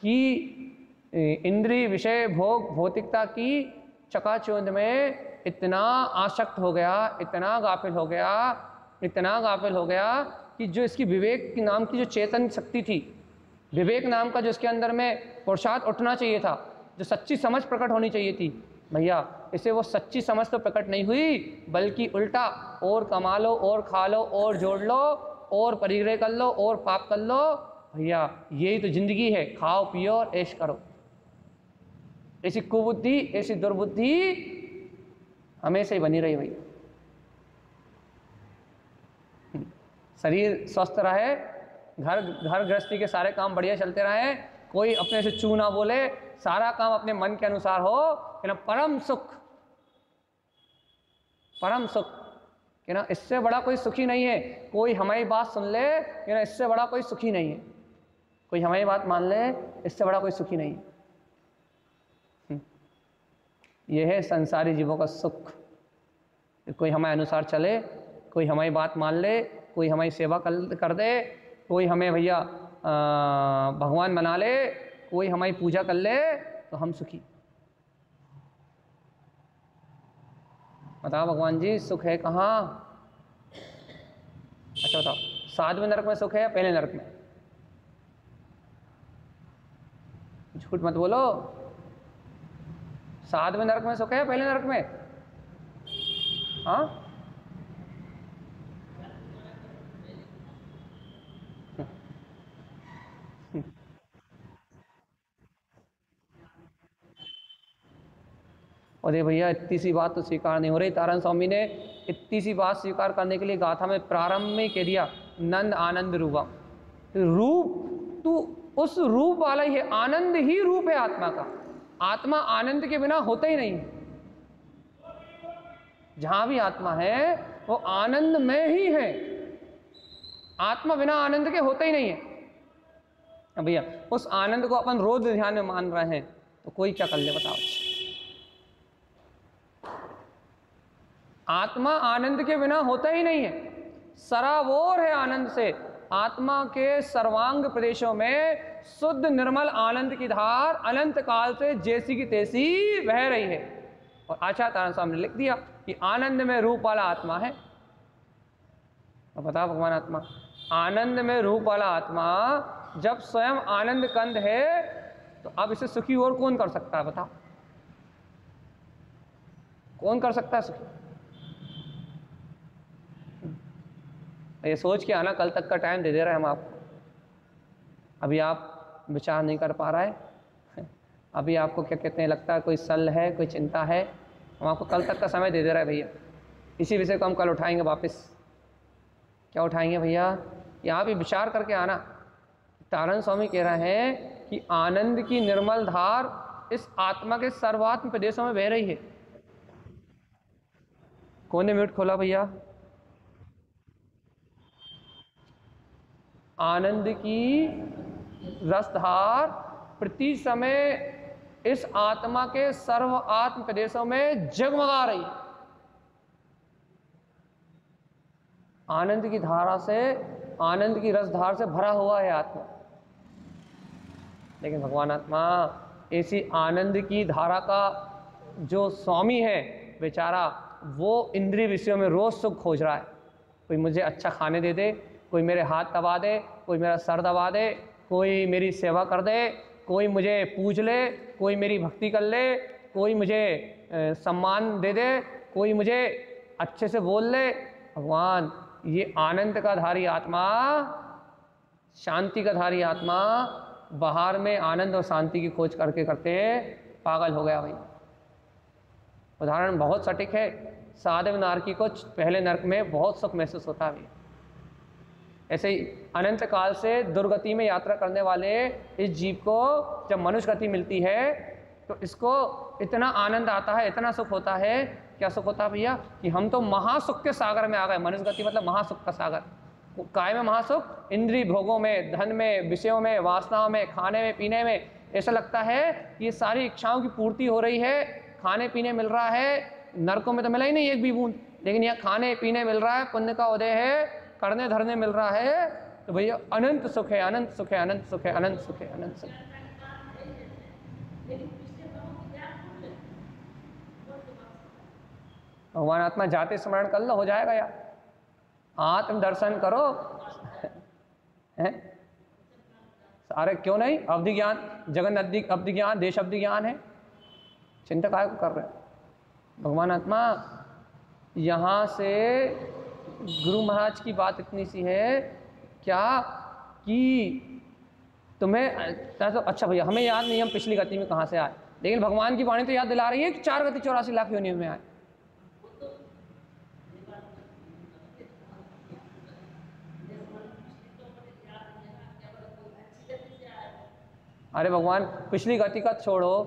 कि इंद्रिय विषय भोग भौतिकता की चकाचौंध में इतना आसक्त हो गया, इतना गाफिल हो गया, इतना गाफिल हो गया कि जो इसकी विवेक की नाम की जो चेतन शक्ति थी, विवेक नाम का जो इसके अंदर में पुरुषार्थ उठना चाहिए था, जो सच्ची समझ प्रकट होनी चाहिए थी, भैया इसे वो सच्ची समझ तो प्रकट नहीं हुई, बल्कि उल्टा और कमा लो और खा लो और जोड़ लो और परिग्रह कर लो और पाप कर लो। भैया यही तो जिंदगी है, खाओ पियो और ऐश करो। ऐसी कुबुद्धि, ऐसी दुर्बुद्धि हमेशा ही बनी रही भैया। शरीर स्वस्थ रहे, घर गृहस्थी के सारे काम बढ़िया चलते रहे, कोई अपने से चू ना बोले, सारा काम अपने मन के अनुसार हो, कि ना परम सुख, परम सुख, कि ना इससे बड़ा कोई सुखी नहीं है। कोई हमारी बात सुन ले, कि ना इससे बड़ा कोई सुखी नहीं है। कोई हमारी बात मान ले, इससे बड़ा कोई सुखी नहीं है। यह है संसारी जीवों का सुख। कोई हमारे अनुसार चले, कोई हमारी बात मान ले, कोई हमारी सेवा कर दे, कोई हमें भैया भगवान बना ले, कोई हमारी पूजा कर ले, तो हम सुखी। बताओ भगवान जी सुख है कहाँ? अच्छा बताओ, सातवें नरक में सुख है या पहले नरक में? झूठ मत बोलो। सातवें नरक में सुख है या पहले नरक में? हाँ, अरे भैया इतनी सी बात तो स्वीकार नहीं हो रही। तारण स्वामी ने इतनी सी बात स्वीकार करने के लिए गाथा में प्रारंभ में कह दिया, नंद आनंद रूपम। रूप तो उस रूप वाला ही है, आनंद ही रूप है आत्मा का। आत्मा आनंद के बिना होता ही नहीं। जहां भी आत्मा है वो आनंद में ही है। आत्मा बिना आनंद के होता ही नहीं है। भैया उस आनंद को अपन रोज ध्यान में मान रहे हैं, तो कोई क्या कर ले बताओ। आत्मा आनंद के बिना होता ही नहीं है, सराबोर है आनंद से। आत्मा के सर्वांग प्रदेशों में शुद्ध निर्मल आनंद की धार अनंत काल से जैसी की तैसी बह रही है। और आचार्य तारण स्वामी ने लिख दिया कि आनंद में रूप वाला आत्मा है। और बताओ भगवान आत्मा, आनंद में रूप वाला आत्मा जब स्वयं आनंद कंद है, तो अब इसे सुखी और कौन कर सकता है? बताओ कौन कर सकता है सुखी? ये सोच के आना, कल तक का टाइम दे रहे हैं हम आपको। अभी आप विचार नहीं कर पा रहे, अभी आपको क्या कहते हैं, लगता है कोई सल है, कोई चिंता है। हम आपको कल तक का समय दे रहे हैं भैया। इसी विषय को हम कल उठाएंगे वापस। क्या उठाएंगे भैया? यहाँ भी विचार करके आना। तारण स्वामी कह रहे हैं कि आनंद की निर्मल धार इस आत्मा के सर्वात्म प्रदेशों में बह रही है। कौन ने म्यूट खोला भैया? आनंद की रसधार प्रति समय इस आत्मा के सर्व आत्म प्रदेशों में जगमगा रही है। आनंद की धारा से, आनंद की रसधार से भरा हुआ है आत्मा। लेकिन भगवान आत्मा ऐसी आनंद की धारा का जो स्वामी है बेचारा, वो इंद्रिय विषयों में रोज सुख खोज रहा है। कोई मुझे अच्छा खाने दे दे, कोई मेरे हाथ दबा दे, कोई मेरा सर दबा दे, कोई मेरी सेवा कर दे, कोई मुझे पूज ले, कोई मेरी भक्ति कर ले, कोई मुझे सम्मान दे दे, कोई मुझे अच्छे से बोल ले। भगवान ये आनंद का धारी आत्मा शांति का धारी आत्मा बाहर में आनंद और शांति की खोज करके करते पागल हो गया भाई। उदाहरण बहुत सटीक है। साधव नारकी को पहले नरक में बहुत सुख महसूस होता है। ऐसे ही अनंत काल से दुर्गति में यात्रा करने वाले इस जीव को जब मनुष्य गति मिलती है तो इसको इतना आनंद आता है, इतना सुख होता है। क्या सुख होता है भैया? कि हम तो महासुख के सागर में आ गए। मनुष्य गति मतलब महासुख का सागर। काय में महासुख? इंद्रिय भोगों में, धन में, विषयों में, वासनाओं में, खाने में, पीने में। ऐसा लगता है कि ये सारी इच्छाओं की पूर्ति हो रही है, खाने पीने मिल रहा है। नरकों में तो मिला ही नहीं एक भी बूंद, लेकिन यहाँ खाने पीने मिल रहा है, पुण्य का उदय है, करने धरने मिल रहा है। तो भैया अनंत सुख है, अनंत सुख है, अनंत सुख है, अनंत सुख है, अनंत सुख है। भगवान आत्मा जाते स्मरण कर लो, हो जाएगा यार। आत्म दर्शन करो हैं? सारे क्यों नहीं? अवधि ज्ञान, जगन अवधि ज्ञान, देश अवधि ज्ञान है। चिंता काय को कर रहे हैं? भगवान आत्मा यहाँ से गुरु महाराज की बात इतनी सी है क्या कि तुम्हें तो अच्छा भैया हमें याद नहीं हम पिछली गति में कहाँ से आए, लेकिन भगवान की वाणी तो याद दिला रही है कि 4 गति 84 लाख योनियों में आए। अरे भगवान पिछली गति का छोड़ो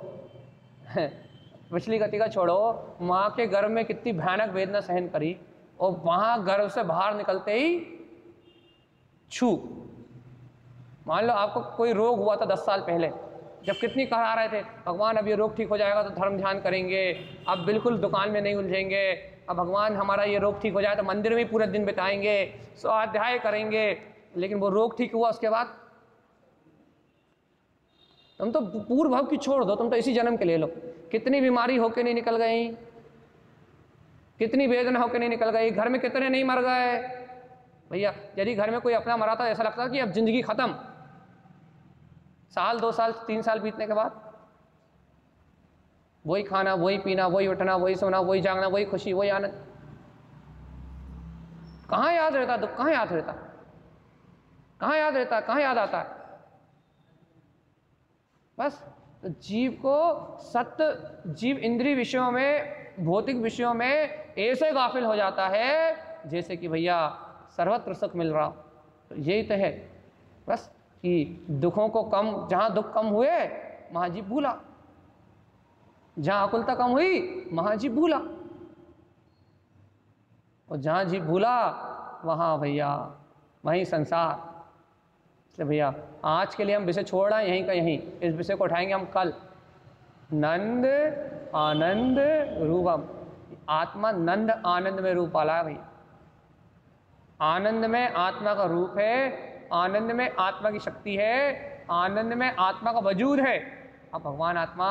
पिछली गति का छोड़ो, माँ के गर्भ में कितनी भयानक वेदना सहन करी और वहां गर्भ से बाहर निकलते ही छू। मान लो आपको कोई रोग हुआ था 10 साल पहले, जब कितनी कहा रहे थे भगवान अब ये रोग ठीक हो जाएगा तो धर्म ध्यान करेंगे, अब बिल्कुल दुकान में नहीं उलझेंगे, अब भगवान हमारा ये रोग ठीक हो जाए तो मंदिर में ही पूरे दिन बिताएंगे, स्वाध्याय करेंगे। लेकिन वो रोग ठीक हुआ उसके बाद तुम तो पूर्व भाव की छोड़ दो, तुम तो इसी जन्म के ले लो। कितनी बीमारी होके नहीं निकल गई, कितनी वेदना होके नहीं निकल गई, घर में कितने नहीं मर गए भैया। यदि घर में कोई अपना मरा था ऐसा लगता कि अब जिंदगी खत्म। साल 2 साल 3 साल बीतने के बाद वही खाना, वही पीना, वही उठना, वही सोना, वही जागना, वही खुशी, वही आनंद। कहाँ याद रहता दुख? कहाँ याद रहता? कहाँ याद रहता? कहाँ याद आता है? बस तो जीव को सत्य, जीव इंद्रिय विषयों में, भौतिक विषयों में ऐसे गाफिल हो जाता है जैसे कि भैया सर्वत्र सुख मिल रहा। तो यही तो है बस कि दुखों को कम, जहाँ दुख कम हुए वहाँ जीव भूला, जहाँ आकुलता कम हुई वहाँ जीव भूला, और जहाँ जीव भूला वहाँ भैया वहीं संसार। इसलिए भैया आज के लिए हम विषय छोड़ रहे हैं यहीं का यहीं, इस विषय को उठाएंगे हम कल। नंद आनंद रूपम, आत्मा नंद आनंद में रूप वाला है भैया। आनंद में आत्मा का रूप है, आनंद में आत्मा की शक्ति है, आनंद में आत्मा का वजूद है। अब भगवान आत्मा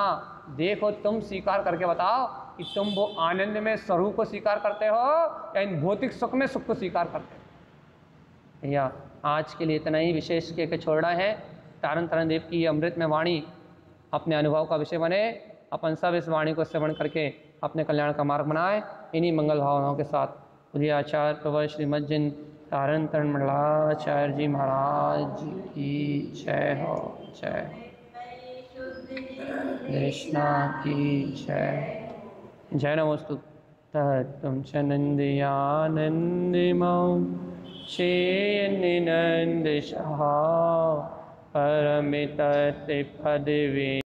देखो, तुम स्वीकार करके बताओ कि तुम वो आनंद में स्वरूप को स्वीकार करते हो या इन भौतिक सुख में सुख को स्वीकार करते हो। भैया आज के लिए इतना ही विशेष के छोड़ना है। तारण तारण देव की अमृत में वाणी अपने अनुभव का विषय बने, अपन सब इस वाणी को श्रवण करके अपने कल्याण का मार्ग बनाए। इन्हीं मंगल भावनाओं के साथ बोलिए आचार्य प्रवर श्रीमद जिन तारण तारण मंडलाचार्य जी महाराज की जय हो, जय कृष्णा की जय। जय नमोस्तु तत्त्वं च नन्दयानन्दमं शेयनिनन्दशः परमितते पदवे।